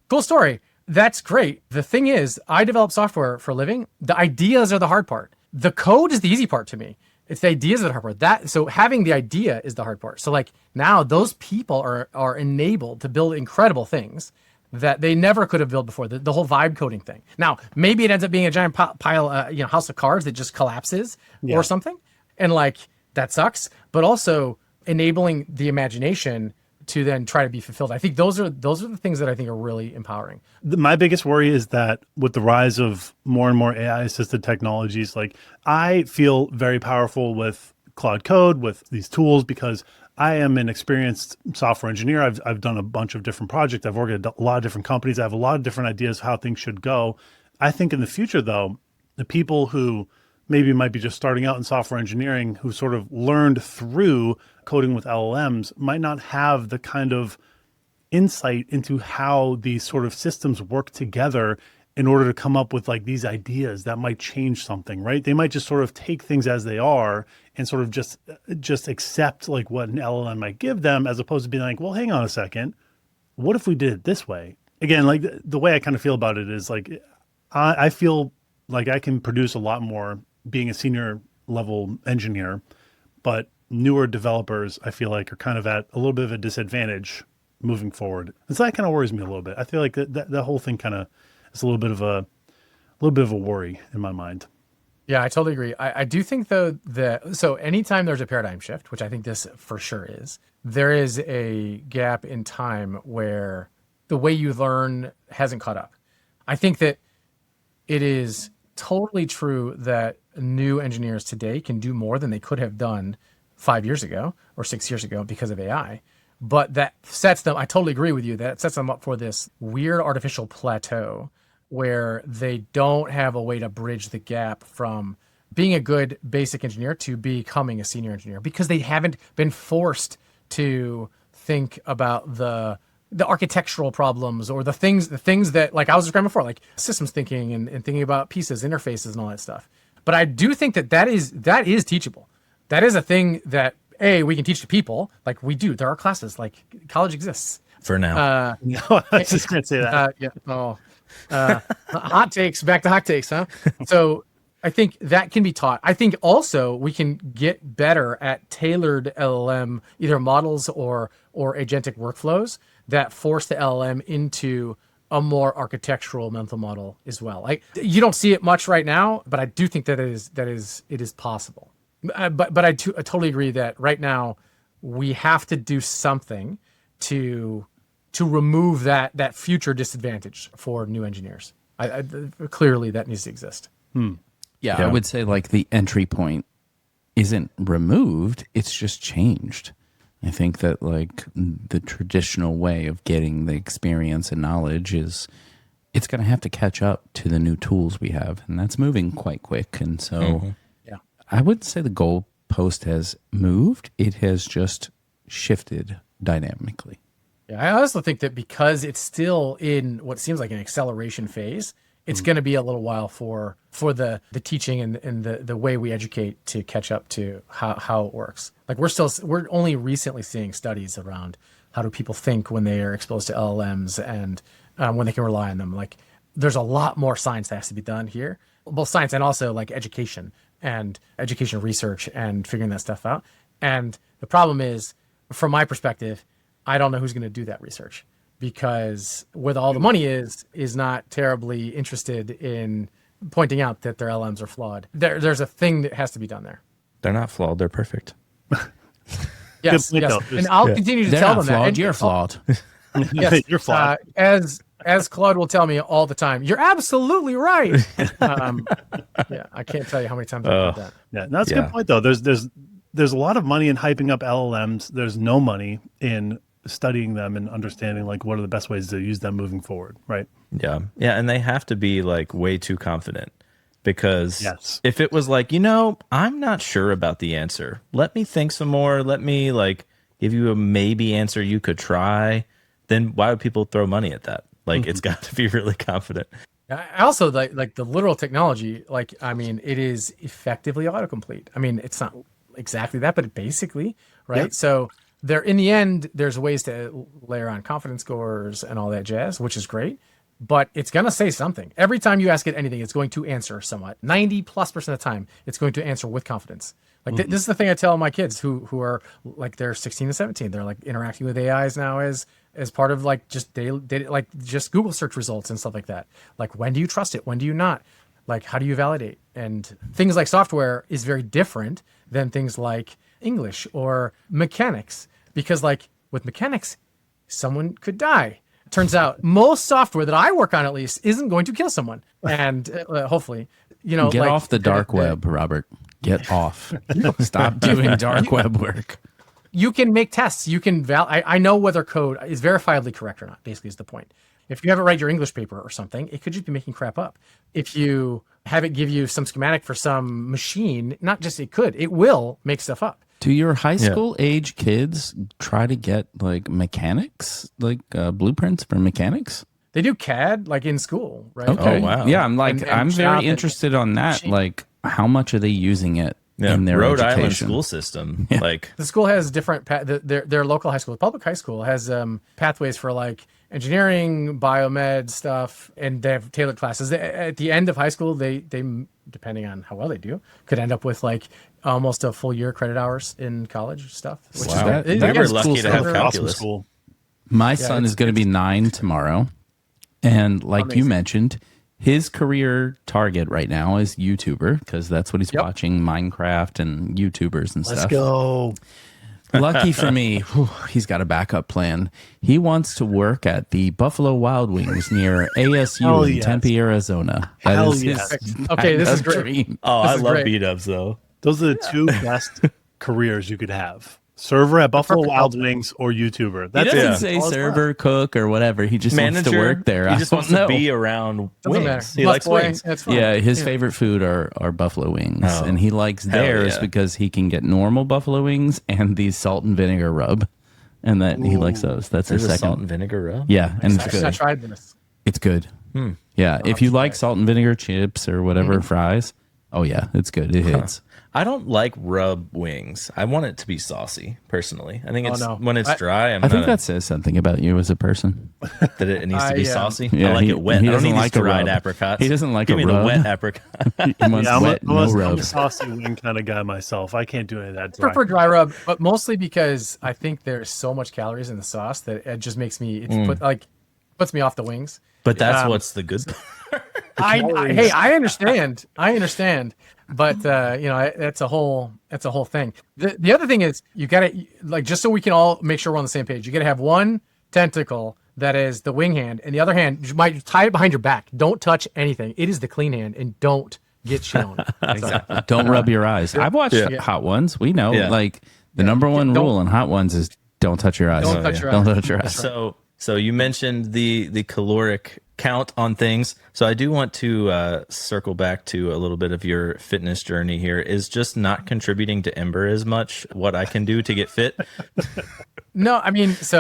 cool story. That's great. The thing is, I develop software for a living. The ideas are the hard part. The code is the easy part to me. It's the ideas that are the hard part. So having the idea is the hard part. So like now those people are enabled to build incredible things that they never could have built before. The whole vibe coding thing. Now, maybe it ends up being a giant pile, house of cards that just collapses or something. And like, that sucks. But also enabling the imagination to then try to be fulfilled. I think those are the things that I think are really empowering. My biggest worry is that with the rise of more and more AI assisted technologies, like I feel very powerful with Claude Code, with these tools, because I am an experienced software engineer. I've done a bunch of different projects. I've worked at a lot of different companies. I have a lot of different ideas how things should go. I think in the future, though, the people who maybe might be just starting out in software engineering, who sort of learned through coding with LLMs, might not have the kind of insight into how these sort of systems work together in order to come up with like these ideas that might change something, right? They might just sort of take things as they are and sort of just accept like what an LLM might give them, as opposed to being like, well, hang on a second, what if we did it this way? Again, like the way I kind of feel about it is like, I feel like I can produce a lot more being a senior level engineer, but newer developers, I feel like, are kind of at a little bit of a disadvantage moving forward. And so that kind of worries me a little bit. I feel like that whole thing kind of is a little bit of a worry in my mind. Yeah, I totally agree. I do think though so anytime there's a paradigm shift, which I think this for sure is, there is a gap in time where the way you learn hasn't caught up. I think that it is totally true that new engineers today can do more than they could have done 5 years ago or 6 years ago because of AI. But that sets them, I totally agree with you, that sets them up for this weird artificial plateau where they don't have a way to bridge the gap from being a good basic engineer to becoming a senior engineer, because they haven't been forced to think about the architectural problems or the things that, like I was describing before, like systems thinking and thinking about pieces, interfaces, and all that stuff. But I do think that is teachable. That is a thing that we can teach to people, like we do. There are classes, like college exists for now. No, I was just gonna say that. Hot takes. Back to hot takes, huh? So I think that can be taught. I think also we can get better at tailored LLM, either models or agentic workflows that force the LLM into a more architectural mental model as well. Like you don't see it much right now, but I do think that it is possible. But I totally agree that right now we have to do something to remove that future disadvantage for new engineers. Clearly that needs to exist. Yeah, I would say like the entry point isn't removed, it's just changed. I think that like the traditional way of getting the experience and knowledge it's going to have to catch up to the new tools we have, and that's moving quite quick. And so I would say the goalpost has moved. It has just shifted dynamically. Yeah, I also think that because it's still in what seems like an acceleration phase, it's going to be a little while for the teaching and the way we educate to catch up to how it works. Like we're only recently seeing studies around how do people think when they are exposed to LLMs and when they can rely on them. Like there's a lot more science that has to be done here, both science and also like education research and figuring that stuff out. And the problem is, from my perspective, I don't know who's going to do that research, because where all the money is not terribly interested in pointing out that their LMs are flawed. There's a thing that has to be done there. They're not flawed. They're perfect. Yes. And I'll continue to They're tell not them flawed. that. And You're flawed. Yes, You're flawed. As Claude will tell me all the time, you're absolutely right. Yeah, I can't tell you how many times I've heard that. Yeah, that's a good point though. There's a lot of money in hyping up LLMs. There's no money in studying them and understanding like what are the best ways to use them moving forward, right? Yeah. And they have to be like way too confident, because if it was like, I'm not sure about the answer, let me think some more, let me like give you a maybe answer you could try, then why would people throw money at that? Like it's got to be really confident. I also like the literal technology. Like, I mean, it is effectively autocomplete. I mean, it's not exactly that, but basically, right? Yep. So in the end, there's ways to layer on confidence scores and all that jazz, which is great, but it's going to say something. Every time you ask it anything, it's going to answer somewhat. 90+% of the time, it's going to answer with confidence. Like this is the thing I tell my kids who are like, they're 16 and 17. They're like interacting with AIs now as part of like just just Google search results and stuff like that. Like, when do you trust it? When do you not? Like, how do you validate? And things like software is very different than things like English or mechanics, because like with mechanics, someone could die. Turns out most software that I work on, at least, isn't going to kill someone. And hopefully, get like, off the dark web, Robert. Get off. Stop doing dark web work. You can make tests. You can I know whether code is verifiably correct or not, basically is the point. If you have it write your English paper or something, it could just be making crap up. If you have it give you some schematic for some machine, it will make stuff up. Do your high school age kids try to get like mechanics, like blueprints for mechanics? They do CAD like in school, right? Okay. Oh, wow. Yeah, I'm very interested on that. Machine. Like, how much are they using it in their Rhode education? Island school system? Yeah. Like the school has different their local high school, public high school has pathways for like engineering, biomed stuff, and they have tailored classes. At the end of high school, they depending on how well they do, could end up with like almost a full year credit hours in college stuff. Which wow. is We're lucky to have calculus. School. My son is going to be 9 tomorrow. And like Amazing. you mentioned, his career target right now is YouTuber, because that's what he's watching, Minecraft and YouTubers and stuff. Let's go. Lucky for me, he's got a backup plan. He wants to work at the Buffalo Wild Wings near ASU in Tempe, Arizona. Hell his Okay, this is great. dream. Oh, This I is love great. B-dubs though. Those are the two best careers you could have. Server at Buffalo Wild Wings or YouTuber. He That's doesn't it. say All it's server, cook, or whatever. He just wants to work there. He just wants to be around Doesn't wings. matter. He likes Busboy, wings. That's fine. Yeah, his favorite food are buffalo wings, Oh, and he likes hell theirs yeah. because he can get normal buffalo wings and the salt and vinegar rub, and that he likes those. That's his There's a second. salt and vinegar rub. Yeah, and it's I good. tried this. It's good. Yeah, if you like salt and vinegar chips or whatever fries, oh yeah, it's good. It hits. I don't like rub wings. I want it to be saucy, personally. I think it's no. when it's dry. I think that says something about you as a person. that it needs to be saucy. Yeah, I like it wet. he I don't doesn't need like these a dried rub. apricots. He doesn't like Give a me rub. the wet apricot. He wants Yeah, wet, no I'm rub. a saucy wing kind of guy myself. I can't do any of that. I prefer dry rub, but mostly because I think there's so much calories in the sauce that it just makes me puts me off the wings. But that's what's the good. Hey, I understand, but that's a whole thing. The other thing is you gotta like, just so we can all make sure we're on the same page. You gotta have one tentacle that is the wing hand, and the other hand you might tie it behind your back. Don't touch anything. It is the clean hand, and don't get shown. Exactly. Don't rub your eyes. I've watched Hot Ones. We know, like the number one rule in Hot Ones is don't touch your eyes. Don't touch your Don't eyes. touch your eyes. So you mentioned the caloric count on things. So I do want to circle back to a little bit of your fitness journey here. Is just not contributing to Ember as much what I can do to get fit? No, this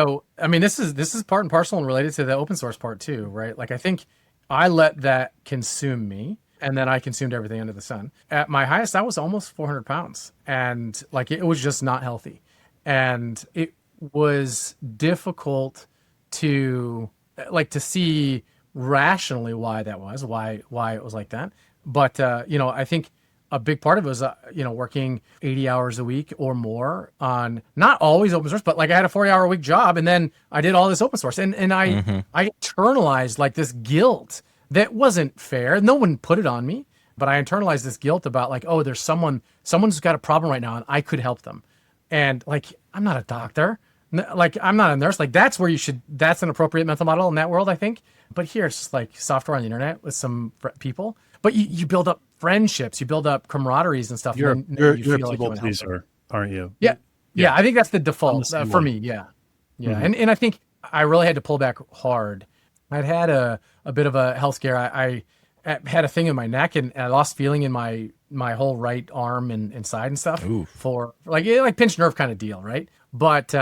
is part and parcel and related to the open source part too, right? Like I think I let that consume me. And then I consumed everything under the sun. At my highest, I was almost 400 pounds. And like, it was just not healthy. And it was difficult to see rationally why that was, why it was like that. But, I think a big part of it was, working 80 hours a week or more on not always open source, but like I had a 40-hour a week job, and then I did all this open source, and I internalized like this guilt that wasn't fair. No one put it on me, but I internalized this guilt about like, oh, there's someone's got a problem right now and I could help them. And like, I'm not a doctor. Like, I'm not a nurse. Like, that's an appropriate mental model in that world, I think. But here it's just like software on the internet with some people. But you build up friendships, you build up camaraderies and stuff. You're and a feel people pleaser, aren't you? Yeah. I think that's the default for me. Yeah. Mm-hmm. And I think I really had to pull back hard. I'd had a bit of a health scare. I had a thing in my neck, and I lost feeling in my whole right arm and side and stuff. Oof. For like pinched nerve kind of deal, right? But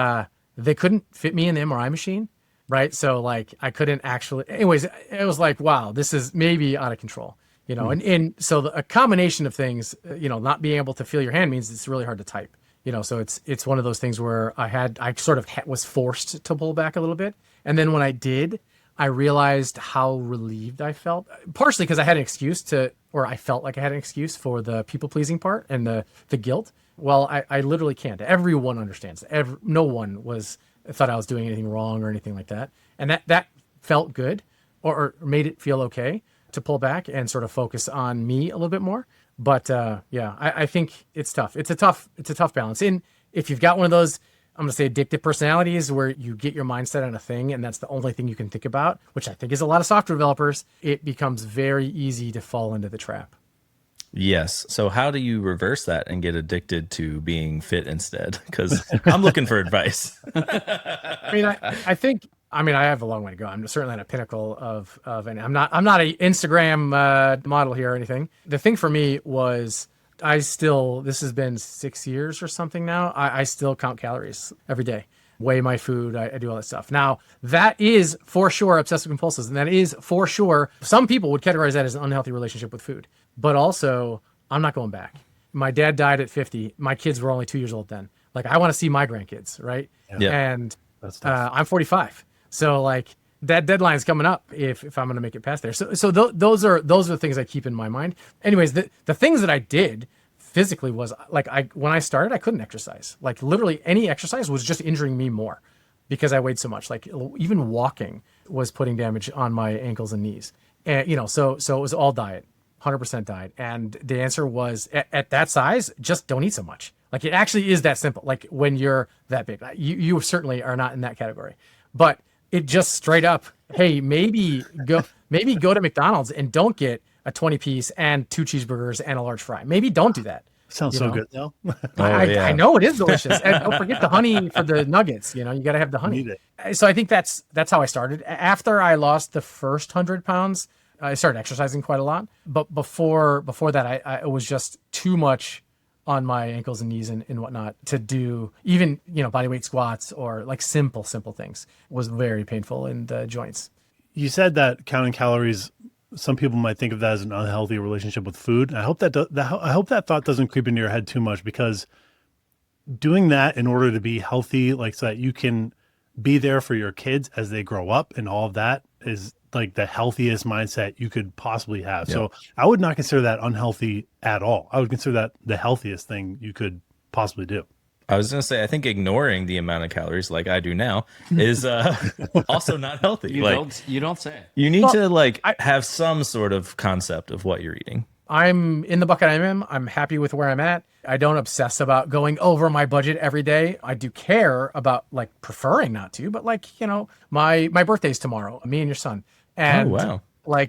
they couldn't fit me in the MRI machine, right? So like I couldn't actually. Anyways, it was like, wow, this is maybe out of control, And so a combination of things, not being able to feel your hand means it's really hard to type, So it's one of those things where I sort of was forced to pull back a little bit, and then when I did, I realized how relieved I felt, partially because I had an excuse I felt like I had an excuse for the people pleasing part and the guilt. Well, I literally can't. Everyone understands. No one thought I was doing anything wrong or anything like that. And that felt good or made it feel okay to pull back and sort of focus on me a little bit more. But I think it's tough. It's a tough balance. And if you've got one of those, I'm going to say addictive personalities where you get your mindset on a thing and that's the only thing you can think about, which I think is a lot of software developers, it becomes very easy to fall into the trap. Yes. So how do you reverse that and get addicted to being fit instead? Because I'm looking for advice. I think I have a long way to go. I'm certainly at a pinnacle of and I'm not an Instagram model here or anything. The thing for me was this has been 6 years or something now. I still count calories every day, weigh my food. I do all that stuff. Now, that is for sure obsessive compulsive. And that is for sure, some people would categorize that as an unhealthy relationship with food. But also, I'm not going back. My dad died at 50. My kids were only 2 years old then. Like, I want to see my grandkids, right? Yeah. And I'm 45. So like that deadline is coming up if I'm going to make it past there. So those are the things I keep in my mind. Anyways, the things that I did physically was like, when I started, I couldn't exercise. Like literally any exercise was just injuring me more because I weighed so much. Like even walking was putting damage on my ankles and knees. And so it was all diet, 100% diet. And the answer was at that size, just don't eat so much. Like it actually is that simple. Like when you're that big, you certainly are not in that category, but it just straight up, hey, maybe go to McDonald's and don't get a 20-piece and 2 cheeseburgers and a large fry. Maybe don't do that. Sounds so good, though. I know it is delicious. And don't forget the honey for the nuggets. You got to have the honey. So I think that's how I started. After I lost the first 100 pounds, I started exercising quite a lot. But before that, it was just too much on my ankles and knees and whatnot to do even, body weight squats or like simple things was very painful in the joints. You said that counting calories, some people might think of that as an unhealthy relationship with food. I hope that thought doesn't creep into your head too much, because doing that in order to be healthy, like so that you can be there for your kids as they grow up and all of that is like the healthiest mindset you could possibly have. Yep. So I would not consider that unhealthy at all. I would consider that the healthiest thing you could possibly do. I was going to say, I think ignoring the amount of calories like I do now is also not healthy. You don't say. You need to have some sort of concept of what you're eating. I'm in the bucket I'm in. I'm happy with where I'm at. I don't obsess about going over my budget every day. I do care about preferring not to, but my birthday's tomorrow, me and your son. And wow. I'm going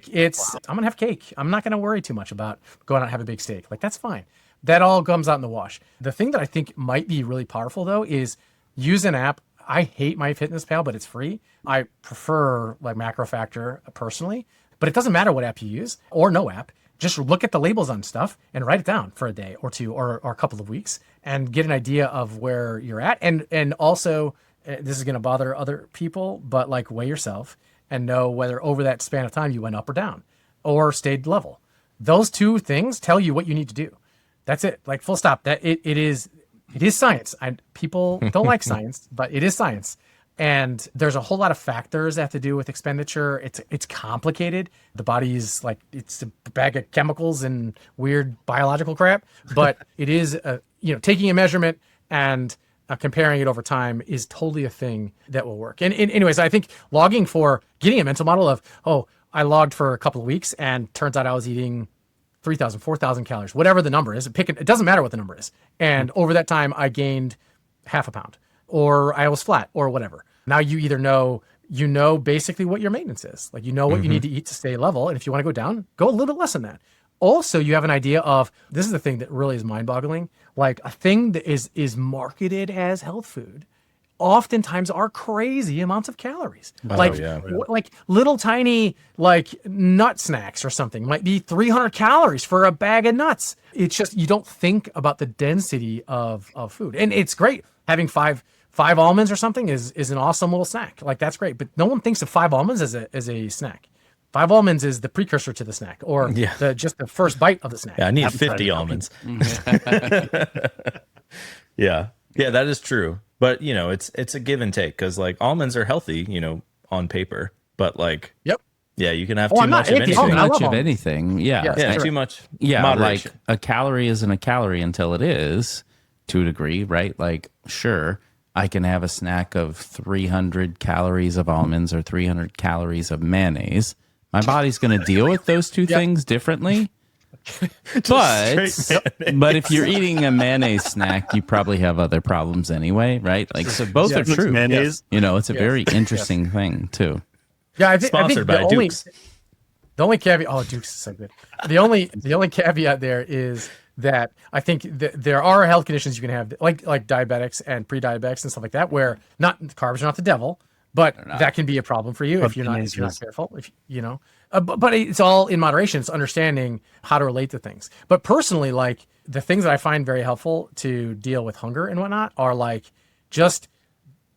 to have cake. I'm not going to worry too much about going out and have a big steak. That's fine. That all comes out in the wash. The thing that I think might be really powerful though is use an app. I hate MyFitnessPal, but it's free. I prefer Macro Factor personally, but it doesn't matter what app you use or no app. Just look at the labels on stuff and write it down for a day or two or a couple of weeks and get an idea of where you're at. And also, this is going to bother other people, but weigh yourself and know whether over that span of time you went up or down or stayed level. Those two things tell you what you need to do. That's it. Like full stop. That it is science. People don't like science, but it is science. And there's a whole lot of factors that have to do with expenditure. It's complicated. The body's like, it's a bag of chemicals and weird biological crap, but it is, taking a measurement and comparing it over time is totally a thing that will work. And anyways, I think logging for getting a mental model of, I logged for a couple of weeks and turns out I was eating 3,000, 4,000 calories, whatever the number is. It doesn't matter what the number is. And over that time, I gained half a pound or I was flat or whatever. Now you either know, basically what your maintenance is. Like, what you need to eat to stay level. And if you want to go down, go a little bit less than that. Also, you have an idea of, this is the thing that really is mind boggling. Like a thing that is marketed as health food oftentimes are crazy amounts of calories. Like little tiny like nut snacks or something might be 300 calories for a bag of nuts. It's just, you don't think about the density of food. And it's great having five almonds or something is an awesome little snack. Like that's great. But no one thinks of 5 almonds as a snack. 5 almonds is the precursor to the snack or just the first bite of the snack. Yeah, I need 50 almonds. Yeah, that is true. But, it's a give and take because like almonds are healthy, on paper. But like, yeah, you can have too much of anything. Too much of anything. Yeah, too much. Yeah, moderation. like a calorie isn't a calorie until it is, to a degree, right? Like, sure, I can have a snack of 300 calories of almonds or 300 calories of mayonnaise. My body's going to deal with those two things differently. But if you're eating a mayonnaise snack, you probably have other problems anyway, right? Like, so both are true. Mayonnaise. It's a very interesting thing too. Yeah, I think Sponsored by Dukes. The only caveat, Dukes is so good. The only caveat there is that I think there are health conditions you can have, like diabetics and pre-diabetics and stuff like that, where carbs are not the devil, but that can be a problem for you if you're not careful. But it's all in moderation. It's understanding how to relate to things. But personally, like the things that I find very helpful to deal with hunger and whatnot are like just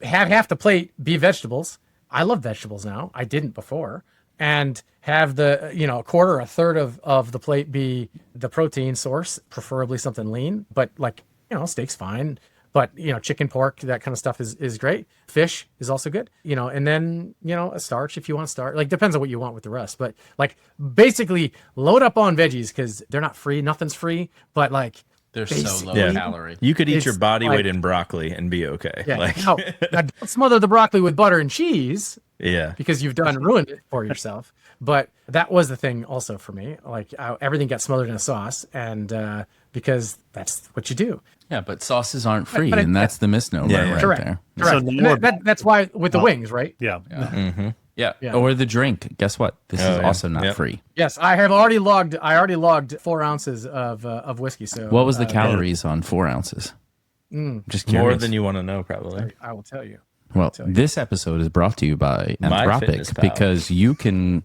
have half the plate be vegetables. I love vegetables now. I didn't before. And have the, a quarter, a third of the plate be the protein source, preferably something lean, but like, steak's fine. But, chicken, pork, that kind of stuff is great. Fish is also good, and then, a starch if you want starch. Like, depends on what you want with the rest. But, like, basically load up on veggies because they're not free. Nothing's free. But, like, they're so low calorie. You could eat your body weight in broccoli and be okay. Yeah. Now, don't smother the broccoli with butter and cheese. Yeah. Because you've ruined it for yourself. But that was the thing also for me. Like, everything got smothered in a sauce. And because that's what you do. Yeah, but sauces aren't free, and that's the misnomer right correct. there. Correct. So that's why with the wings, right? Yeah. Mm-hmm. Yeah. Or the drink. Guess what? This is also not free. Yes, I already logged 4 ounces of whiskey. So what was the calories on 4 ounces? Just curious. More than you want to know, probably. I will tell you. Well, this episode is brought to you by Anthropic because you can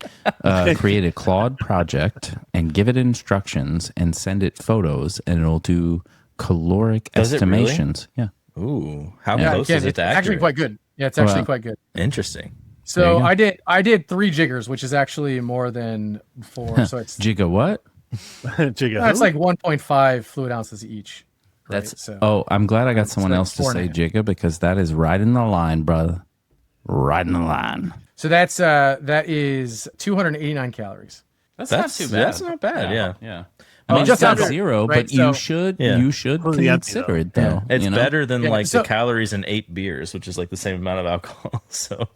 create a Claude project and give it instructions and send it photos, and it'll do caloric estimations. Really? Yeah. Ooh, how close is it to accurate? Actually quite good. Yeah, it's actually quite good. Interesting. So I did 3 jiggers, which is actually more than 4. So it's Jigga what? Jigga. It's like 1.5 fluid ounces each. Right? I'm glad I got someone else to say Jigga because that is right in the line, brother. Right in the line. So that is 289 calories. That's not too bad. That's not bad. Yeah. I mean, just it's not under, zero, right? but you should consider it though. It's better than so, the calories in 8 beers, which is like the same amount of alcohol. So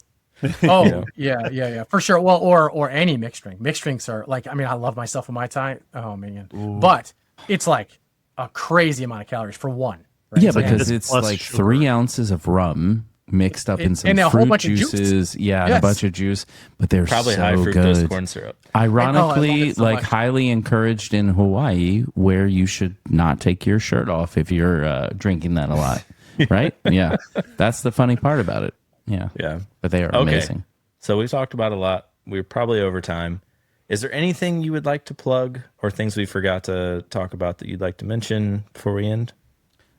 yeah, for sure. Well, or any mixed drink. Mixed drinks are like, I mean, I love myself in my time. Oh man. Ooh. But it's like a crazy amount of calories for one. Right? Yeah, because it's like sugar. 3 ounces of rum mixed up in some fruit juices. Yeah, and a bunch of juice. But they're probably so high fructose good. Corn syrup. Ironically, so highly encouraged in Hawaii, where you should not take your shirt off if you're drinking that a lot. Right? Yeah. That's the funny part about it. Yeah. Yeah. But they are amazing. So we've talked about a lot. We're probably over time. Is there anything you would like to plug or things we forgot to talk about that you'd like to mention before we end?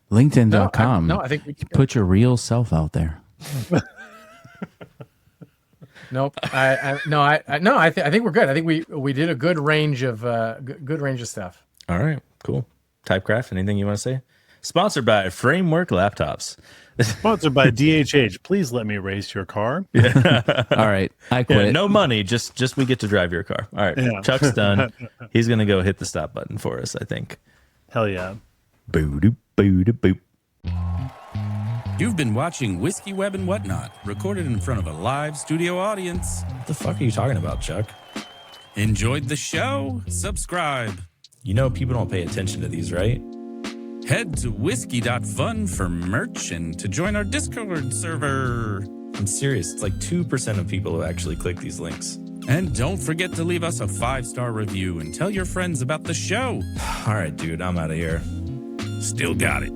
LinkedIn.com. No, I think we can put your real self out there. Nope. I think we're good. I think we did a good range of stuff. All right, cool. Typecraft, anything you want to say? Sponsored by Framework Laptops. Sponsored by DHH. Please let me race your car. All right, I quit. Yeah, no money, just we get to drive your car. All right, Yeah. Chuck's done. He's gonna go hit the stop button for us, I think. Hell yeah. Boo doop boo doop boop. You've been watching Whiskey Web and Whatnot, recorded in front of a live studio audience. What the fuck are you talking about, Chuck? Enjoyed the show? Subscribe. You know people don't pay attention to these, right? Head to whiskey.fun for merch and to join our Discord server. I'm serious. It's like 2% of people who actually click these links. And don't forget to leave us a 5-star review and tell your friends about the show. All right, dude, I'm out of here. Still got it.